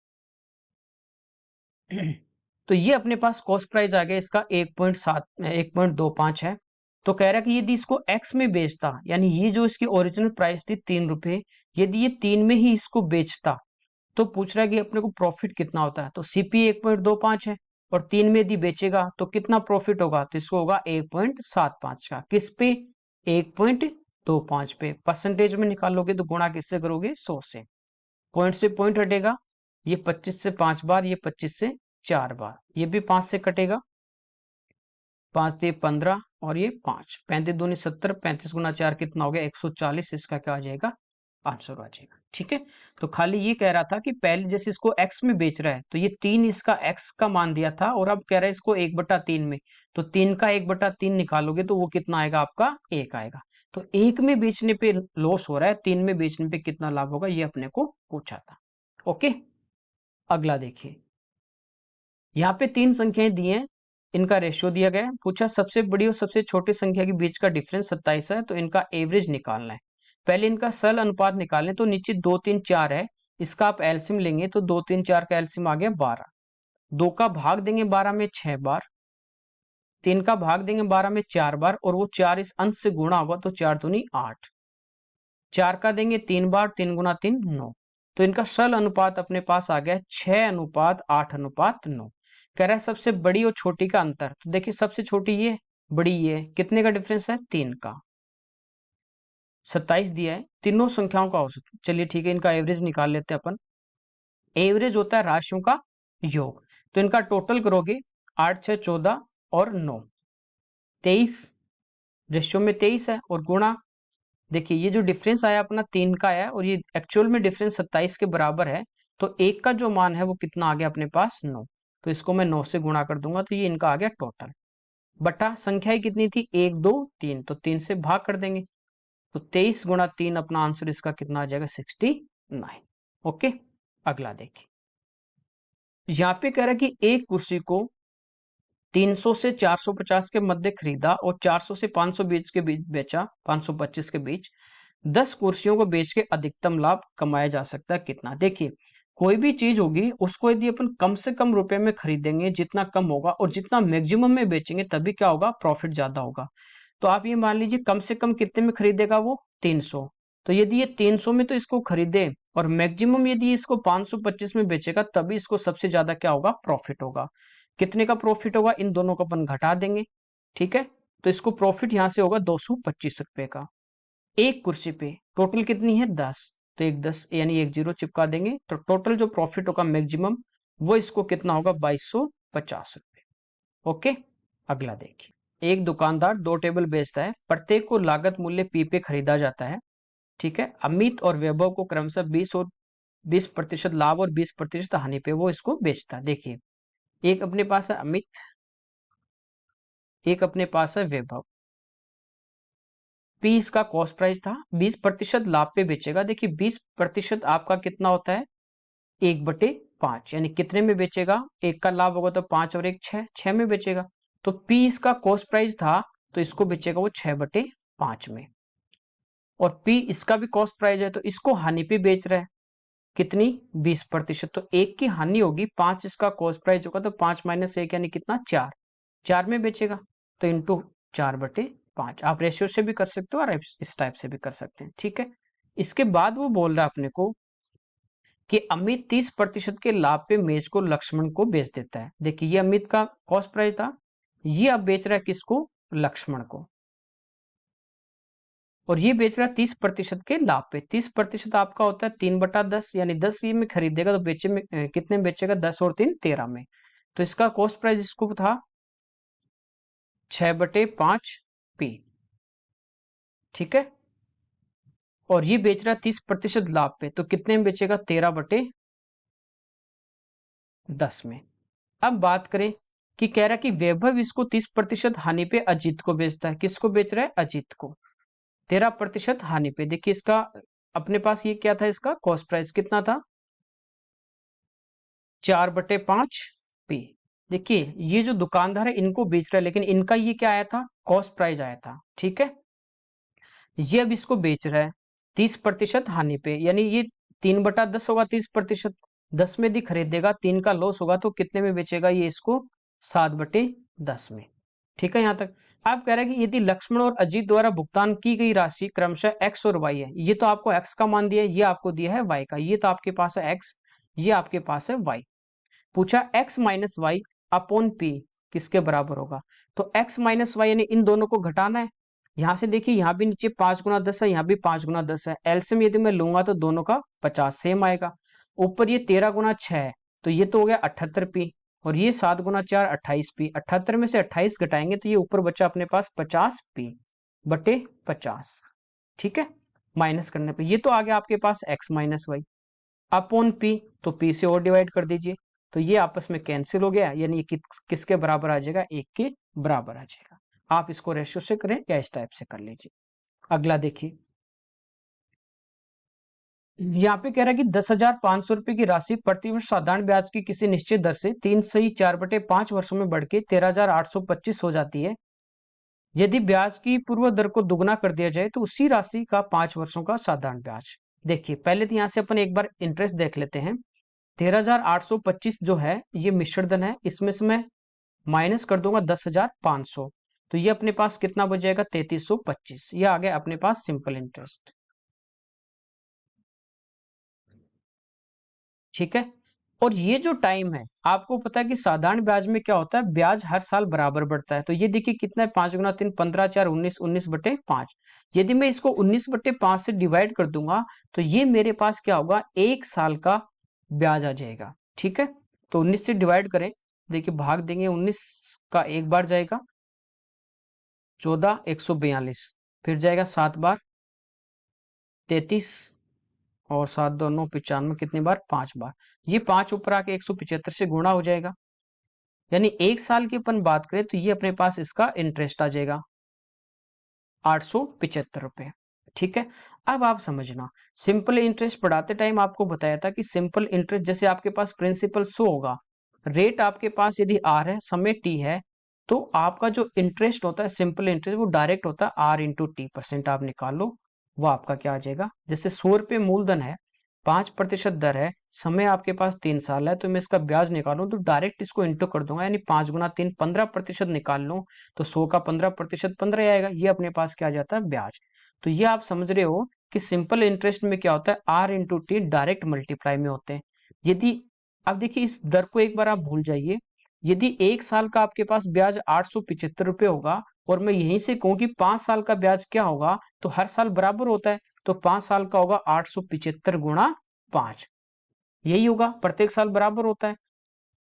तो ये अपने पास कॉस्ट प्राइस आ गया इसका 1.25 है। तो कह रहा है कि यदि इसको x में बेचता, यानी ये जो इसकी ओरिजिनल प्राइस थी 3 रुपए, यदि ये 3 में ही इसको बेचता, तो पूछ रहा है कि अपने को प्रॉफिट कितना होता है, तो सीपी 1.25 है और 3 में यदि बेचेगा तो कितना प्रॉफिट होगा, तो इसको होगा 1.75 का, किस पे 1.25 पे, परसेंटेज में निकालोगे तो गुणा किससे करोगे 100 से, पॉइंट से पॉइंट हटेगा, ये 25 से 5 बार, ये 25 से 4 बार, ये भी 5 से कटेगा, 5 से 15 और ये 5, 35 दूनी 70, 35 गुना 4 कितना हो गया 140, इसका क्या आ जाएगा आंसर आ जाएगा। ठीक है, तो खाली ये कह रहा था कि पहले जैसे इसको x में बेच रहा है तो ये 3 इसका x का मान दिया था, और अब कह रहा है इसको 1/3 में, तो 3 का 1/3 निकालोगे तो वो कितना आएगा आपका 1 आएगा। तो 1 में बेचने पे लॉस हो रहा है, 3 में बेचने पे कितना लाभ होगा, ये अपने को पूछा था। ओके, अगला देखिए, यहाँ पे 3 संख्याएं दी हैं, इनका रेशियो दिया गया है, पूछा सबसे बड़ी और सबसे छोटी संख्या के बीच का डिफरेंस 27 है, तो इनका एवरेज निकालना है। पहले इनका सरल अनुपात निकालें, तो नीचे 2 3 4 है, इसका आप एलसीएम लेंगे तो 2 3 4 का एलसीएम आ गया 12, 2 का भाग देंगे 12 में 6 बार, 3 का भाग देंगे 12 में 4 बार, और वो 4 इस अंश से गुणा होगा तो 4 दूनी 8, 4 का देंगे 3 बार, 3 गुना 3 9, तो इनका सरल अनुपात अपने पास आ गया 6:8:9। कह रहा है सबसे बड़ी और छोटी का अंतर, तो देखिए सबसे छोटी ये, बड़ी ये, कितने का डिफरेंस है 3 का, 27 दिया है, तीनों संख्याओं का औसत। चलिए ठीक है, इनका एवरेज निकाल लेते हैं अपन। एवरेज होता है राशियों का योग, तो इनका टोटल करोगे 8 6 14 और 9, 23, रेशियो में 23 है, और गुणा, देखिए ये जो डिफरेंस आया अपना 3 का आया, और ये एक्चुअल में डिफरेंस 27 के बराबर है, तो 1 का जो मान है वो कितना आ गया अपने पास 9, तो इसको मैं 9 से गुणा कर दूंगा, तो ये इनका आ गया टोटल, बटा संख्याएं कितनी थी 1 2 3, तो 3 से भाग कर देंगे, तो 23 गुणा 3 अपना आंसर इसका कितना आ जाएगा 69। ओके, अगला देखिए, यहाँ पे कह रहा है कि एक कुर्सी को 300 से 450 के मध्य खरीदा और 400 से 520 के बीच बेचा, 525 के बीच, 10 कुर्सियों को बेच के अधिकतम लाभ कमाया जा सकता है कितना। देखिए कोई भी चीज होगी उसको यदि अपन कम से कम रुपए में खरीदेंगे, जितना कम होगा और जितना मैक्सिमम में बेचेंगे तभी क्या होगा, प्रॉफिट ज्यादा होगा। तो आप ये मान लीजिए कम से कम कितने में खरीदेगा वो, 300। तो यदि ये 300 में तो इसको खरीदे और मैक्सिमम यदि इसको 525 में बेचेगा तभी इसको सबसे ज्यादा क्या होगा, प्रॉफिट होगा। कितने का प्रॉफिट होगा, इन दोनों को अपन घटा देंगे, ठीक है। तो इसको प्रॉफिट यहां से होगा 225 रुपए का। एक कुर्सी पे टोटल कितनी है, 10, तो एक 10 यानी एक जीरो चिपका देंगे, तो टोटल जो प्रॉफिट होगा मैक्सिमम वो इसको कितना होगा, 2250 रुपए। ओके, अगला देखिए। एक दुकानदार 2 टेबल बेचता है, प्रत्येक को लागत मूल्य पी पे खरीदा जाता है, ठीक है। अमित और वैभव को क्रमशः 20% लाभ और 20% हानि पे वो इसको बेचता है। देखिए, एक अपने पास है अमित, एक अपने पास है वैभव। पी इसका कॉस्ट प्राइस था, 20% लाभ पे बेचेगा। देखिए 20% आपका कितना होता है, 1/5, यानी कितने में बेचेगा, एक का लाभ होगा तो 5 और एक 6, 6 में बेचेगा। तो पी इसका कॉस्ट प्राइस था तो इसको बेचेगा वो 6/5 में। और पी इसका भी कॉस्ट प्राइस है तो इसको हानि पे बेच रहा है, कितनी, 20%। तो एक की हानि होगी, 5 इसका कॉस्ट प्राइस होगा तो 5 माइनस 1 यानी कितना, 4, 4 में बेचेगा। तो इंटू 4/5 आप रेशियो से भी कर सकते हो और इस टाइप से भी कर सकते हैं, ठीक है। इसके बाद वो बोल रहा है अपने को कि अमित 30% के लाभ पे मेज को लक्ष्मण को बेच देता है। देखिए ये अमित का कॉस्ट प्राइस था, ये अब बेच रहा है किसको, लक्ष्मण को, और ये बेच रहा है 30% के लाभ पे। 30% आपका होता है 3/10, यानी 10 ये में खरीदेगा तो बेचे में कितने में बेचेगा, 10 और 3 13 में। तो इसका कॉस्ट प्राइस इसको था 6/5 पी, ठीक है। और ये बेच रहा है 30% लाभ पे, तो कितने में बेचेगा, 13/10 में। अब बात करें कि कह रहा है कि वैभव इसको 30% हानि पे अजीत को बेचता है। किसको बेच रहा है, अजीत को, 13% हानि पे। देखिए इसका अपने पास ये क्या था, इसका कॉस्ट प्राइस कितना था, 4/5 पी। देखिए ये जो दुकानदार है इनको बेच रहा है, लेकिन इनका ये क्या आया था, कॉस्ट प्राइस आया था, ठीक है। ये अब इसको बेच रहा है 30% हानि पे, यानी ये 3/10 होगा, 30%, 10 में यदि खरीदेगा, 3 का लॉस होगा तो कितने में बेचेगा ये इसको, 7/10 में, ठीक है। यहां तक आप कह रहे हैं कि यदि लक्ष्मण और अजीत द्वारा भुगतान की गई राशि क्रमशः एक्स और वाई है, ये तो आपको एक्स का मान दिया है, ये आपको दिया है वाई का, ये तो आपके पास है एक्स, ये आपके पास है वाई। पूछा x minus Y upon p किसके बराबर होगा, तो एक्स माइनस वाई यानी इन दोनों को घटाना है। यहां से देखिए, यहाँ भी नीचे 5 × 10 है, यहाँ भी 5 × 10 है, एलसीएम यदि मैं लूंगा तो दोनों का 50 सेम आएगा। ऊपर ये 13 × 6 है तो ये तो हो गया 78 पी, और ये 7 × 4 28 पी। 78 में से 28 घटाएंगे तो ये ऊपर बचा अपने पास 50 पी बटे 50, ठीक है। माइनस करने पे ये तो आ गया आपके पास X minus Y upon P, तो पी से और डिवाइड कर दीजिए, तो ये आपस में कैंसिल हो गया, यानी किसके बराबर आ जाएगा, 1 के बराबर आ जाएगा। आप इसको रेशियो से करें या इस टाइप से कर लीजिए। अगला देखिए, यहाँ पे कह रहा है कि 10,500 रुपए की राशि प्रतिवर्ष साधारण ब्याज की किसी निश्चित दर से 3/4/5 वर्षों में बढ़ के 13,825 हो जाती है। यदि ब्याज की पूर्व दर को दुगना कर दिया जाए तो उसी राशि का 5 वर्षों का साधारण ब्याज। देखिए पहले तो यहाँ से अपन एक बार इंटरेस्ट देख लेते हैं। 13,825 जो है ये मिश्र धन है, इसमें से मैं माइनस कर दूंगा 10,500, तो ये अपने पास कितना बच जाएगा, 3,325। ये आ गया अपने पास सिंपल इंटरेस्ट, ठीक है। और ये जो टाइम है, आपको पता है कि साधारण ब्याज में क्या होता है, ब्याज हर साल बराबर बढ़ता है। तो ये देखिए कितना है, 5 × 3 15 4 19, 19/5। यदि मैं इसको 19/5 से डिवाइड कर दूंगा तो ये मेरे पास क्या होगा, 1 साल का ब्याज आ जाएगा, ठीक है। तो 19 से डिवाइड करें, देखिए भाग देंगे, 19 का एक बार जाएगा 14, 142, फिर जाएगा 7 बार 33, और 7 2 9 95, कितनी बार, 5 बार। ये 5 ऊपर आके 175 से गुणा हो जाएगा, यानी 1 साल की अपन बात करें तो ये अपने पास इसका इंटरेस्ट आ जाएगा 875 रुपए, ठीक है। अब आप समझना, सिंपल इंटरेस्ट पढ़ाते टाइम आपको बताया था कि सिंपल इंटरेस्ट जैसे आपके पास प्रिंसिपल 100 होगा, रेट आपके पास यदि आर है, समय टी है, तो आपका जो इंटरेस्ट होता है सिंपल इंटरेस्ट वो डायरेक्ट होता है आर इंटू टी, परसेंट आप निकाल लो, वो आपका क्या आ जाएगा। जैसे 100 रुपये मूलधन है 5% दर है, समय आपके पास 3 साल है, तो मैं इसका ब्याज निकालूं तो डायरेक्ट इसको इंटू कर दूंगा, यानी 5 गुना 3 15% निकाल लूं तो 100 का 15% 15 आएगा, ये अपने पास क्या आ जाता है ब्याज। तो ये आप समझ रहे हो कि सिंपल इंटरेस्ट में क्या होता है, r into t direct multiply में होते हैं। यदि अब देखिए इस दर को एक बार आप भूल जाइए, यदि 1 साल का आपके पास ब्याज 875 रुपये होगा और मैं यहीं से कहूं कि 5 साल का ब्याज क्या होगा, तो हर साल बराबर होता है, तो 5 साल का होगा 875 गुणा 5, यही होगा, प्रत्येक साल बराबर होता है।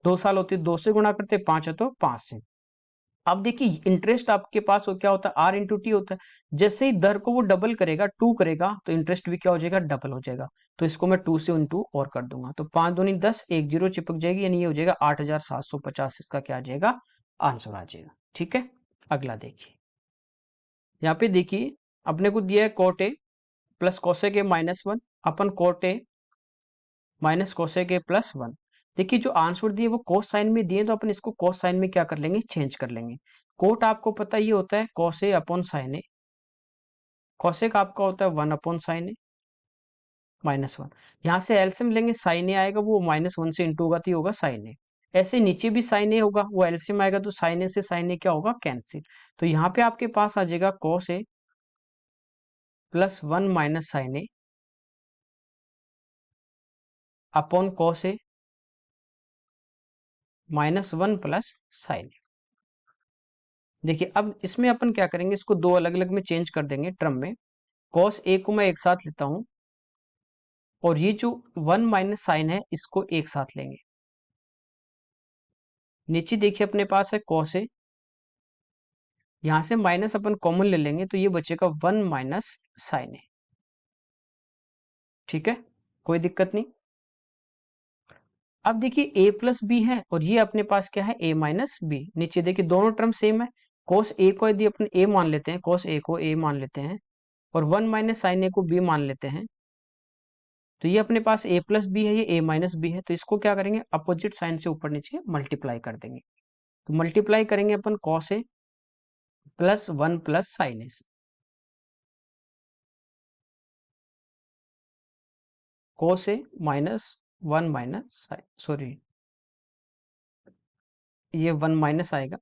2 साल होती है 2 से गुणा करते, 5 है तो 5 से। अब देखिए इंटरेस्ट आपके पास क्या होता है, आर इंटू टी होता है, जैसे ही दर को वो डबल करेगा, 2 करेगा, तो इंटरेस्ट भी क्या हो जाएगा, डबल हो जाएगा। तो इसको मैं 2 से इंटू और कर दूंगा, तो 5 दूनी 10, एक जीरो चिपक जाएगी, यानी ये हो जाएगा 8750, इसका क्या आ जाएगा, आंसर आ जाएगा। ठीक है, अगला देखिए, यहाँ पे देखिए अपने को दिया है cot A plus cosec A -1 upon cot A minus cosec ए +1। देखिए जो आंसर दिए वो कोस साइन में दिए, तो अपन इसको कोस साइन में क्या कर लेंगे, चेंज कर लेंगे। कोट आपको पता ये होता है कोस ए अपॉन साइन ए, कोसेक आपका होता है 1 अपॉन साइन ए -1। यहाँ से एलसीएम लेंगे, साइन ए आएगा वो -1 से इंटू होगा तो ये होगा साइन ए। ऐसे नीचे भी साइन ए होगा, वो एलसीएम आएगा तो साइन ए से साइन ए क्या होगा, कैंसिल। तो यहाँ पे आपके पास आ जाएगा कोस ए +1 माइनस साइन ए अपॉन कोस ए -1 प्लस साइन ए। देखिए अब इसमें अपन क्या करेंगे, इसको दो अलग अलग में चेंज कर देंगे टर्म में। कॉस ए को मैं एक साथ लेता हूं और ये जो 1 माइनस साइन है इसको एक साथ लेंगे। नीचे देखिए अपने पास है कॉस ए, यहां से माइनस अपन कॉमन ले लेंगे तो ये बचेगा 1 माइनस साइन ए। ठीक है, कोई दिक्कत नहीं। अब देखिए a प्लस बी है और ये अपने पास क्या है, a माइनस बी। नीचे देखिए दोनों टर्म सेम है, cos a को यदि अपन a मान लेते हैं, cos a को a मान लेते हैं और 1 माइनस साइन ए को b मान लेते हैं, तो ये अपने पास a प्लस बी है, ये a माइनस बी है, तो इसको क्या करेंगे, अपोजिट साइन से ऊपर नीचे मल्टीप्लाई कर देंगे। तो मल्टीप्लाई करेंगे अपन cos a +1 plus sine a, cos a -1 minus sine, sorry ये 1 माइनस आएगा,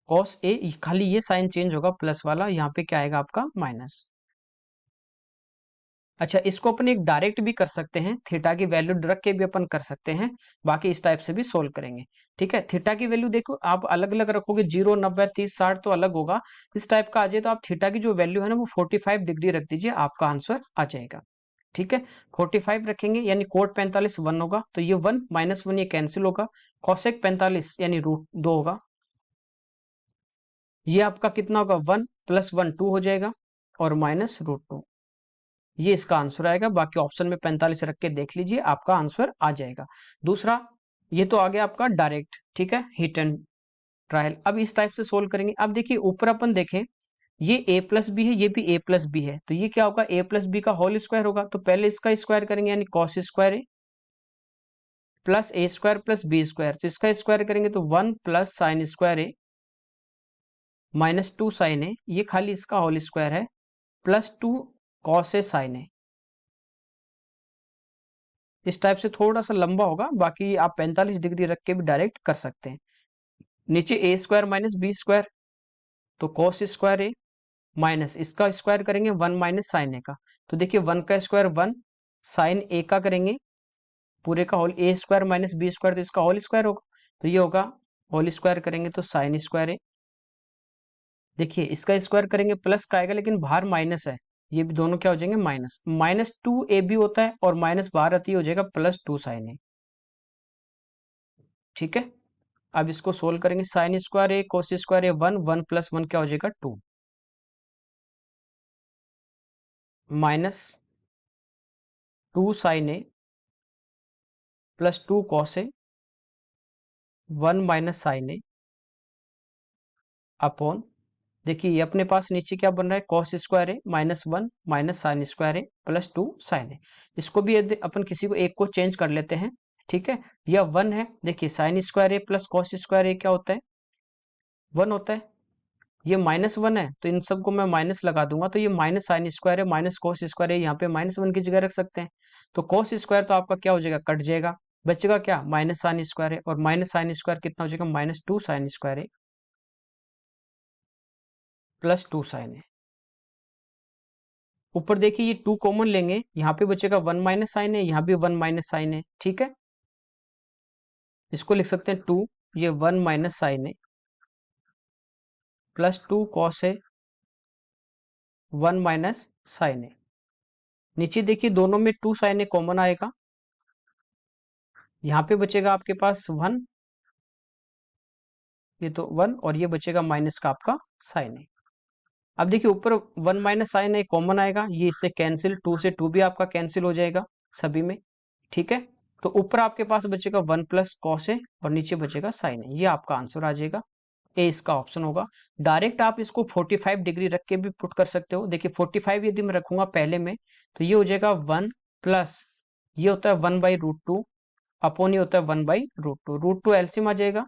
cos a खाली ये साइन चेंज होगा प्लस वाला, यहाँ पे क्या आएगा आपका माइनस। अच्छा इसको अपन एक डायरेक्ट भी कर सकते हैं, थीटा की वैल्यू रख के भी अपन कर सकते हैं, बाकी इस टाइप से भी सोल्व करेंगे। ठीक है, थीटा की वैल्यू देखो आप अलग अलग रखोगे, 0 90 30 60 तो अलग होगा, इस टाइप का आ जाए तो आप थीटा की जो वैल्यू है ना वो 45 डिग्री रख दीजिए, आपका आंसर आ जाएगा। ठीक है, 45 रखेंगे यानी कोट 45 1 होगा, तो ये 1 -1 ये कैंसिल होगा, कॉसेक 45 यानी √2 होगा, ये आपका कितना होगा, 1 + 1 2 हो जाएगा और -√2, ये इसका आंसर आएगा। बाकी ऑप्शन में 45 रख के देख लीजिए, आपका आंसर आ जाएगा। दूसरा, ये तो आ गया आपका डायरेक्ट, ठीक है, हिट एंड ट्रायल। अब इस टाइप से सोल्व करेंगे। अब देखिए ऊपर अपन देखें, ये a प्लस बी है, ये भी a प्लस बी है, तो ये क्या होगा, a प्लस बी का होल स्क्वायर होगा, तो पहले इसका स्क्वायर करेंगे यानी कॉस स्क्वायर ए प्लस ए स्क्वायर प्लस बी स्क्वायर, तो इसका स्क्वायर करेंगे तो 1 प्लस साइन स्क्वायर ए -2 साइन ए, ये खाली इसका होल स्क्वायर है, +2 कॉस ए साइन ए। इस टाइप से थोड़ा सा लंबा होगा, बाकी आप 45 डिग्री रख के भी डायरेक्ट कर सकते हैं। नीचे ए स्क्वायर माइनस बी स्क्वायर, तो कॉस स्क्वायर ए माइनस इसका स्क्वायर करेंगे 1 माइनस साइन ए का, तो देखिए 1 का स्क्वायर 1, साइन ए का करेंगे पूरे का होल, ए स्क्वायर माइनस बी स्क्वायर, तो इसका होल स्क्वायर होगा, तो ये होगा होल स्क्वायर करेंगे तो साइन स्क्वायर ए। देखिए इसका स्क्वायर करेंगे प्लस का आएगा, लेकिन बाहर माइनस है, ये भी दोनों क्या हो जाएंगे माइनस, -2 ए भी होता है और माइनस बाहर आती हो जाएगा +2 साइन ए। ठीक है, अब इसको सोल्व करेंगे, साइन स्क्वायर ए कोस स्क्वायर ए 1 1 + 1 क्या हो जाएगा 2, -2 sign A +2 cos A 1 minus sign A upon, देखिए ये अपने पास नीचे क्या बन रहा है, कॉस स्क्वायर ए -1 माइनस साइन स्क्वायर ए +2 साइन ए। इसको भी यदि अपन किसी को एक को चेंज कर लेते हैं, ठीक है, यह 1 है, देखिए साइन स्क्वायर ए प्लस कॉस स्क्वायर ए क्या होता है, 1 होता है, ये -1 है तो इन सबको मैं माइनस लगा दूंगा, तो ये माइनस साइन स्क्वायर है, माइनस कॉस स्क्वायर है, यहाँ पे -1 की जगह रख सकते हैं। तो कॉस स्क्वायर तो आपका क्या हो जाएगा, कट जाएगा, बचेगा क्या, माइनस साइन स्क्वायर है, और माइनस साइन स्क्वायर कितना हो जाएगा, -2 साइन स्क्वायर है +2 साइन है। ऊपर देखिए ये 2 कॉमन लेंगे, यहाँ पे बचेगा 1 माइनस साइन है, यहाँ भी 1 माइनस साइन है, ठीक है। इसको लिख सकते हैं 2, ये 1 माइनस साइन है +2 कॉस है 1 माइनस साइन है। नीचे देखिए दोनों में 2 साइन है कॉमन आएगा, यहाँ पे बचेगा आपके पास 1, ये तो 1, और ये बचेगा माइनस का आपका साइन है। अब देखिए ऊपर 1 माइनस साइन है कॉमन आएगा, ये इससे कैंसिल, 2 से 2 भी आपका कैंसिल हो जाएगा सभी में, ठीक है। तो ऊपर आपके पास बचेगा 1 प्लस कॉस है और नीचे बचेगा साइन है, ये आपका आंसर आ जाएगा, ए इसका ऑप्शन होगा। डायरेक्ट आप इसको 45 डिग्री रख के भी पुट कर सकते हो। देखिए 45 यदि मैं रखूंगा पहले में, तो ये हो जाएगा 1 प्लस, ये होता है 1/√2 अपॉन, ये होता है 1/√2, √2 एलसीएम आ जाएगा,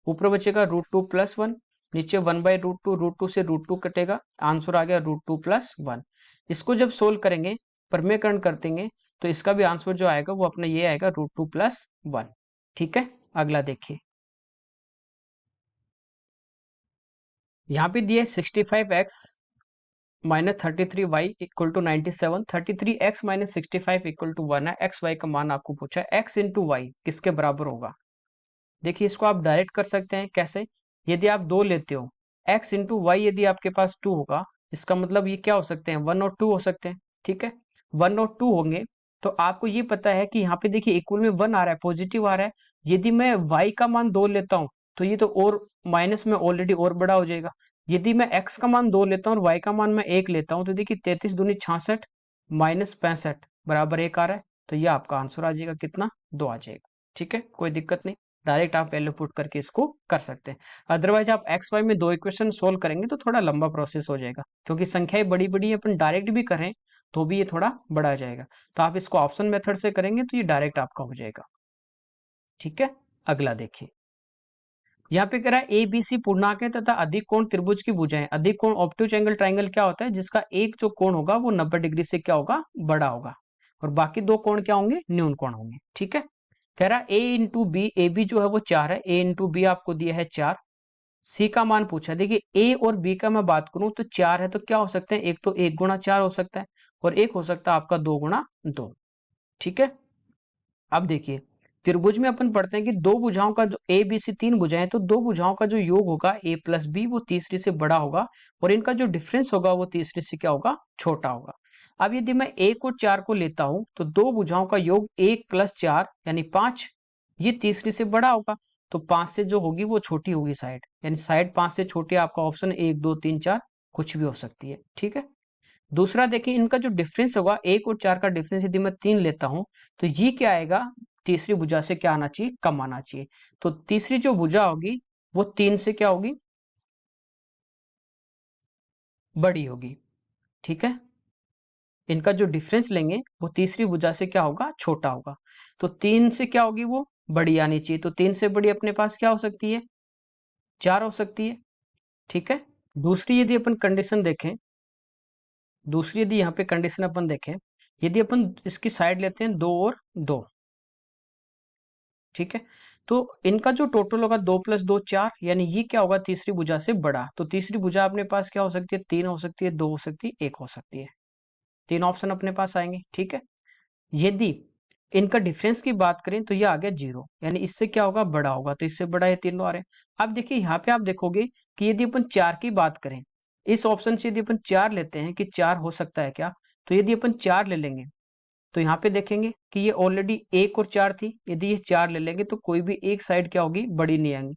ऊपर बचेगा √2 + 1, नीचे 1/√2, √2 से √2 कटेगा, आंसर आ गया √2 + 1। इसको जब सोल्व करेंगे, प्रमेयकरण कर देंगे, तो इसका भी आंसर जो आएगा वो अपना ये आएगा √2 + 1, ठीक है। अगला देखिए, यहाँ पे दिया है 65x minus 33y equal to 97, 33x minus 65 equal to 1 है, एक्स वाई का मान आपको पूछा है, x इंटू वाई किसके बराबर होगा। देखिए इसको आप डायरेक्ट कर सकते हैं, कैसे, यदि आप 2 लेते हो, x इंटू वाई यदि आपके पास 2 होगा, इसका मतलब ये क्या हो सकते हैं, 1 और 2 हो सकते हैं, ठीक है। 1 और 2 होंगे, तो आपको ये पता है कि यहाँ पे देखिए इक्वल में 1 आ रहा है, पॉजिटिव आ रहा है, यदि मैं y का मान 2 लेता हूँ, तो ये तो और माइनस में ऑलरेडी और बड़ा हो जाएगा। यदि मैं x का मान 2 लेता हूँ और y का मान मैं 1 लेता हूँ, तो देखिए 33 दूनी 66 माइनस 65 बराबर 1 आ रहा है, तो ये आपका आंसर आ जाएगा कितना, 2 आ जाएगा, ठीक है, कोई दिक्कत नहीं। डायरेक्ट आप वैल्यू पुट करके इसको कर सकते हैं। अदरवाइज आप एक्स वाई में 2 इक्वेशन सोल्व करेंगे तो थोड़ा लंबा प्रोसेस हो जाएगा, क्योंकि संख्याएं बड़ी बड़ी है, अपन डायरेक्ट भी करें तो भी ये थोड़ा बड़ा जाएगा। तो आप इसको ऑप्शन मेथड से करेंगे तो ये डायरेक्ट आपका हो जाएगा, ठीक है। अगला देखिए, यहाँ पे कह रहा है ए बी सी पूर्णांक है तथा अधिक कोण त्रिभुज की भुजाएं, अधिक कोण ऑब्टयूज एंगल ट्राइंगल क्या होता है, जिसका एक जो कोण होगा वो 90 डिग्री से क्या होगा, बड़ा होगा, और बाकी 2 कोण क्या होंगे, न्यून कोण होंगे, ठीक है। कह रहा है ए इंटू बी, ए बी जो है वो 4 है, ए इंटू बी आपको दिया है 4, सी का मान पूछा है। देखिए ए और बी का मैं बात करूं तो 4 है, तो क्या हो सकते हैं, एक तो 1 गुणा 4 हो सकता है, और एक हो सकता है आपका 2 गुणा 2, ठीक है। अब देखिए त्रिभुज में अपन पढ़ते हैं कि दो भुजाओं का जो ए बी सी 3 भुजाएं, तो दो भुजाओं का जो योग होगा a प्लस बी वो तीसरी से बड़ा होगा, और इनका जो डिफरेंस होगा वो तीसरी से क्या होगा, छोटा होगा। अब यदि मैं 1 और 4 को लेता हूं, तो दो भुजाओं का योग 1 + 4 यानी 5, ये तीसरी से बड़ा होगा, तो 5 से जो होगी वो छोटी होगी साइड, यानी साइड 5 से छोटी, आपका ऑप्शन 1 2 3 4 कुछ भी हो सकती है, ठीक है। दूसरा देखिए इनका जो डिफरेंस होगा, 1 और 4 का डिफरेंस यदि मैं 3 लेता हूं, तो ये क्या आएगा, तीसरी भुजा से क्या आना चाहिए, कम आना चाहिए। तो तीसरी जो भुजा होगी वो 3 से क्या होगी, बड़ी होगी, ठीक है। इनका जो डिफरेंस लेंगे वो तीसरी भुजा से क्या होगा, छोटा होगा, तो 3 से क्या होगी, वो बड़ी आनी चाहिए, तो 3 से बड़ी अपने पास क्या हो सकती है, 4 हो सकती है, ठीक है। दूसरी यदि अपन कंडीशन देखें, दूसरी यदि यहाँ पे कंडीशन अपन देखें, यदि अपन इसकी साइड लेते हैं 2 और 2, ठीक है, तो इनका जो टोटल होगा 2 + 2 4, यानी ये क्या होगा, तीसरी भुजा से बड़ा, तो तीसरी भुजा अपने पास क्या हो सकती है, 3 हो सकती है, 2 हो सकती है, 1 हो सकती है, 3 ऑप्शन अपने पास आएंगे, ठीक है। यदि इनका डिफरेंस की बात करें तो ये आ गया 0, यानी इससे क्या होगा, बड़ा होगा, तो इससे बड़ा ये तीनों आ रहे हैं। अब देखिए यहाँ पे आप देखोगे कि यदि अपन 4 की बात करें, इस ऑप्शन से यदि अपन 4 लेते हैं कि 4 हो सकता है क्या, तो यदि अपन 4 ले लेंगे, तो यहाँ पे देखेंगे कि ये ऑलरेडी 1 और 4 थी, यदि ये 4 ले लेंगे तो कोई भी एक साइड क्या होगी, बड़ी नहीं आएंगी,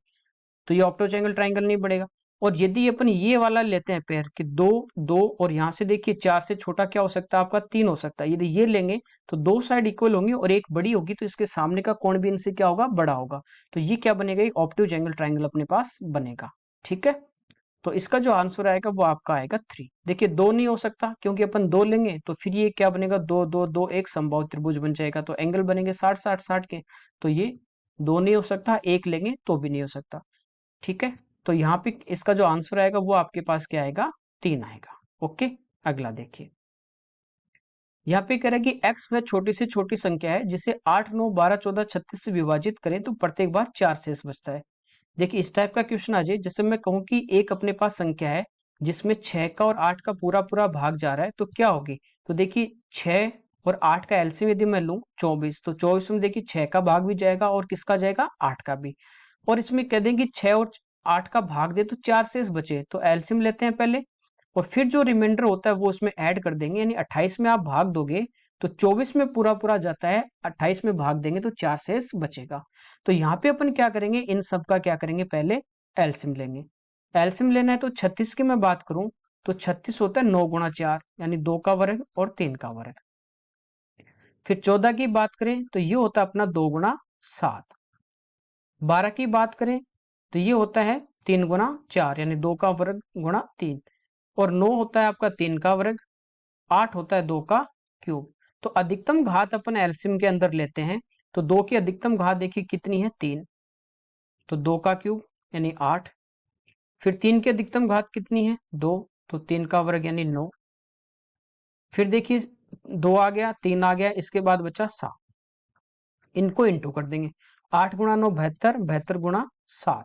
तो ये ऑप्टोज एंगल ट्राइंगल नहीं बढ़ेगा। और यदि अपन ये वाला लेते हैं पेयर कि 2 2, और यहाँ से देखिए 4 से छोटा क्या हो सकता है, आपका 3 हो सकता है, यदि ये लेंगे तो दो साइड इक्वल होंगी और एक बड़ी होगी, तो इसके सामने का कोण भी इनसे क्या होगा, बड़ा होगा, तो ये क्या बनेगा, एक ऑप्टोज एंगल ट्राइंगल अपने पास बनेगा, ठीक है। तो इसका जो आंसर आएगा वो आपका आएगा 3। देखिए 2 नहीं हो सकता, क्योंकि अपन 2 लेंगे तो फिर ये क्या बनेगा, 2 2 2 एक समबाहु त्रिभुज बन जाएगा, तो एंगल बनेंगे 60 60 60 के, तो ये 2 नहीं हो सकता, 1 लेंगे तो भी नहीं हो सकता, ठीक है। तो यहाँ पे इसका जो आंसर आएगा वो आपके पास क्या आएगा, 3 आएगा। ओके, अगला देखिए, यहाँ पे कह रहा है कि x वह छोटी से छोटी संख्या है जिसे 8, 9, 12, 14, 36 से विभाजित करें तो प्रत्येक बार 4 शेष बचता है। देखिए इस टाइप का क्वेश्चन आ जाए, जैसे मैं कहूँ कि एक अपने पास संख्या है जिसमें 6 का और 8 का पूरा पूरा भाग जा रहा है, तो क्या होगी, तो देखिए 6 और 8 का एलसीएम यदि मैं लूं 24, तो 24 में देखिए 6 का भाग भी जाएगा और किसका जाएगा, 8 का भी। और इसमें कह दें कि 6 और 8 का भाग दे तो 4 शेष बचे, तो एलसीएम लेते हैं पहले और फिर जो रिमाइंडर होता है वो उसमें ऐड कर देंगे, यानी 28 में आप भाग दोगे तो 24 में पूरा पूरा जाता है, 28 में भाग देंगे तो 4 शेष बचेगा। तो यहाँ पे अपन क्या करेंगे, इन सब का क्या करेंगे, पहले एलसीएम लेंगे। एलसीएम लेना है तो 36 की मैं बात करूं तो 36 होता है 9 गुणा 4 यानी 2 का वर्ग और 3 का वर्ग। फिर 14 की बात करें तो ये होता है अपना 2 गुणा 7। 12 की बात करें तो ये होता है 3 गुणा 4 यानी 2 का वर्ग गुणा 3। और 9 होता है आपका 3 का वर्ग, 8 होता है 2 का क्यूब। तो अधिकतम घात अपन एलसीएम के अंदर लेते हैं, तो 2 की अधिकतम घात देखिए कितनी है, 3, तो 2 का क्यूब यानी 8। फिर 3 की अधिकतम घात कितनी है, 2, तो 3 का वर्ग यानी 9। फिर देखिए 2 आ गया, 3 आ गया, इसके बाद बचा 7, इनको इंटू कर देंगे। 8 गुणा 9 72, 72 गुणा 7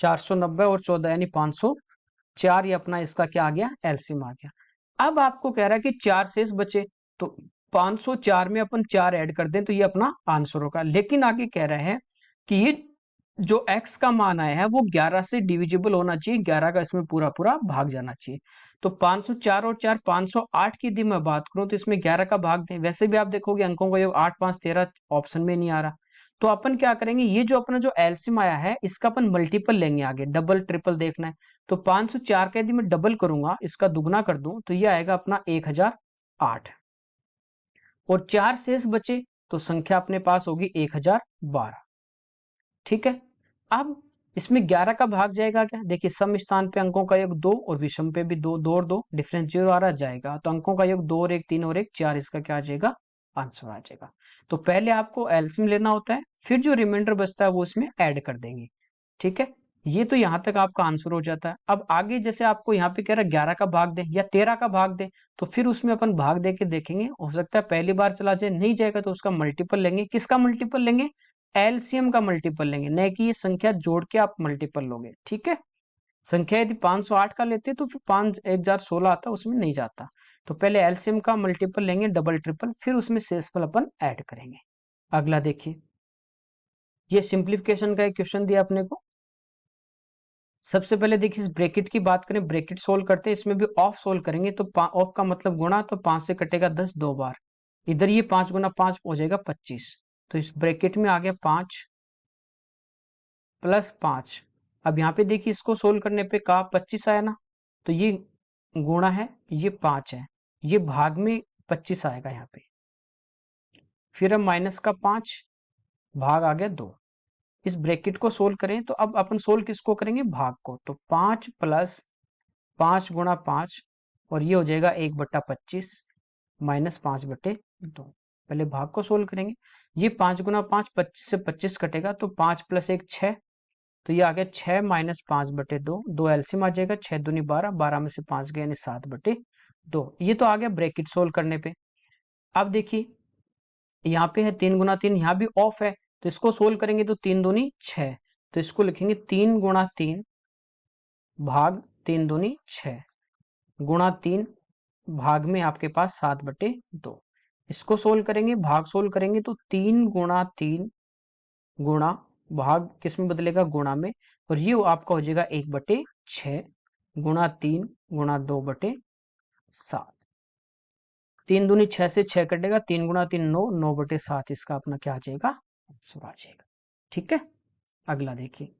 490 और 14 यानी 504, ये अपना इसका क्या आ गया, एलसीएम आ गया। अब आपको कह रहा है कि 4 शेष बचे, तो 504 में अपन 4 ऐड कर दें तो ये अपना आंसर होगा। लेकिन आगे कह रहा है कि ये जो x का मान आया है वो 11 से डिविजिबल होना चाहिए, 11 का इसमें पूरा पूरा भाग जाना चाहिए। तो 504 और 4 508 की यदि मैं बात करूं तो इसमें 11 का भाग दें, वैसे भी आप देखोगे अंकों का योग 8, 5, 13 ऑप्शन में नहीं आ रहा। तो अपन क्या करेंगे, ये जो अपना जो एलसीएम आया है इसका अपन मल्टीपल लेंगे, आगे डबल ट्रिपल देखना है। तो 504 का यदि मैं डबल करूंगा, इसका दुगना कर दूं तो ये आएगा अपना 1008 और 4 शेष बचे तो संख्या अपने पास होगी 1012। ठीक है, अब इसमें 11 का भाग जाएगा क्या, देखिए सम स्थान पे अंकों का योग 2 और विषम पे भी 2, 2 और 2 डिफरेंस 0 आ रहा जाएगा, तो अंकों का योग 2 और 1 3 और 1 4, इसका क्या आ जाएगा, आंसर आ जाएगा। तो पहले आपको एलसीएम लेना होता है, फिर जो रिमाइंडर बचता है वो इसमें ऐड कर देंगे। ठीक है, ये तो यहां तक आपका आंसर हो जाता है। अब आगे जैसे आपको यहाँ पे कह रहा है 11 का भाग दे या 13 का भाग दे, तो फिर उसमें अपन भाग दे के देखेंगे, हो सकता है पहली बार चला जाए, नहीं जाएगा तो उसका मल्टीपल लेंगे। किसका मल्टीपल लेंगे, एलसीएम का मल्टीपल लेंगे, नहीं कि ये संख्या जोड़ के आप मल्टीपल लोगे। ठीक है, संख्या यदि 508 का लेते तो फिर 5 1016 आता, उसमें नहीं जाता। तो पहले एलसीएम का मल्टीपल लेंगे डबल ट्रिपल, फिर उसमें शेषफल अपन ऐड करेंगे। अगला देखिए, ये सिंप्लीफिकेशन का एक क्वेश्चन दिया अपने को। सबसे पहले देखिए इस ब्रैकेट की बात करें, ब्रैकेट सोल्व करते हैं, इसमें भी ऑफ सोल्व करेंगे तो ऑफ का मतलब गुणा, तो 5 से कटेगा 10 दो बार, इधर ये 5 गुना 5 हो जाएगा 25। तो इस ब्रैकेट में आ गया 5 प्लस 5। अब यहाँ पे देखिए इसको सोल्व करने पे कहा 25 आया ना, तो ये गुणा है, ये 5 है, ये भाग में 25 आएगा यहाँ पे। फिर अब माइनस का 5, भाग आ गया 2। इस ब्रैकेट को सोल्व करें तो अब अपन सोल्व किसको करेंगे, भाग को, तो 5 प्लस 5 गुणा 5 और ये हो जाएगा 1/25 माइनस 5/2। पहले भाग को सोल्व करेंगे, ये 5 गुना 5 25 से 25 कटेगा तो 5 प्लस 1 6, तो ये आ गया 6 माइनस 5/2, 2 एलसीएम आ जाएगा, 6 दूनी 12, 12 में से 5 गए यानी 7/2। ये तो आ गया ब्रैकेट सोल्व करने पे। अब देखिए यहाँ पे है 3 गुना 3, यहाँ भी ऑफ है, तो इसको सोल्व करेंगे तो 3 दूनी 6, तो इसको लिखेंगे 3 गुणा 3 भाग 3 दूनी 6 गुणा 3 भाग में आपके पास 7/2। इसको सोल्व करेंगे, भाग सोल्व करेंगे तो 3 गुणा 3 गुणा भाग किस में बदलेगा, गुणा में, और ये आपका हो जाएगा 1/6 गुणा 3 गुणा 2/7। 3 दूनी 6 से 6 कटेगा, 3 गुणा 3 9, 9/7 इसका अपना क्या आ जाएगा, आंसर आ जाएगा। ठीक है, अगला देखिए,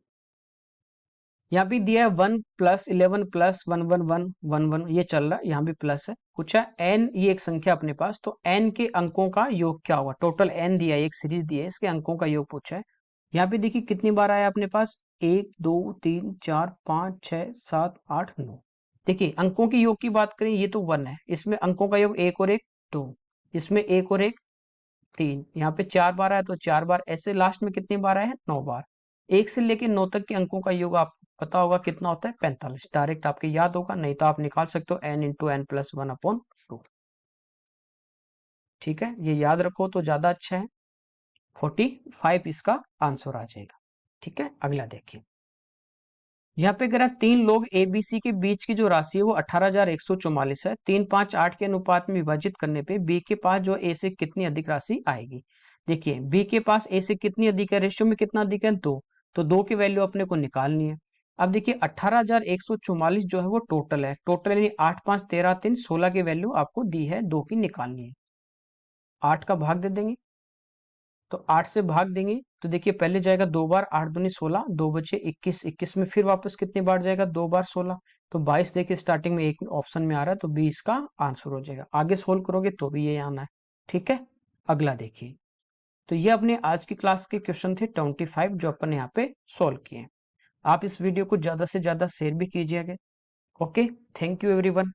यहाँ भी दिया है 1 प्लस 11 प्लस 1 1 1 1 1, ये चल रहा है, यहाँ भी प्लस है। पूछा n, ये एक संख्या अपने पास, तो n के अंकों का योग क्या होगा, टोटल n दिया है, एक सीरीज दी है, इसके अंकों का योग पूछा है। यहाँ पे देखिए कितनी बार आया अपने पास, 1 2 3 4 5 6 7 8 9। देखिए अंकों के योग की बात करें, ये तो 1 है, इसमें अंकों का योग 1 और 1 2, इसमें 1 और 1 3, यहाँ पे 4 बार आया तो 4 बार, ऐसे लास्ट में कितनी बार आया है, 9 बार। 1 से लेके 9 तक के अंकों का योग आपको पता होगा कितना होता है, 45। डायरेक्ट आपके याद होगा, नहीं तो आप निकाल सकते हो n इंटू एन प्लस 1/2। ठीक है, ये याद रखो तो ज्यादा अच्छा है। 45 इसका आंसर आ जाएगा। ठीक है, अगला देखिए। यहाँ पे अगर 3 लोग ए बी सी के बीच की जो राशि है वो 18,144 है। 3, 5, 8 के अनुपात में विभाजित करने पे बी के पास जो ए से कितनी अधिक राशि आएगी। देखिए बी के पास ए से कितनी अधिक है, रेशियो में कितना अधिक है, 2। तो 2 की वैल्यू अपने को निकालनी है। अब देखिए 18,144 जो है वो टोटल है, टोटल यानी 8, 5, 13, 3, 16 की वैल्यू आपको दी है, 2 की निकालनी है। 8 का भाग दे देंगे, तो 8 से भाग देंगे तो देखिए पहले जाएगा 2 बार, 8 दूनी 16, 2 बचे 21, 21 में फिर वापस कितनी बार जाएगा, 2 बार 16, तो 22 देखिए स्टार्टिंग में एक ऑप्शन में आ रहा है, तो 20 का आंसर हो जाएगा। आगे सोल्व करोगे तो भी ये आना है। ठीक है, अगला देखिए। तो ये अपने आज की क्लास के क्वेश्चन थे 25 जो अपन यहाँ पे सोल्व किए। आप इस वीडियो को ज्यादा से ज्यादा शेयर भी कीजिएगा। Okay, thank you everyone.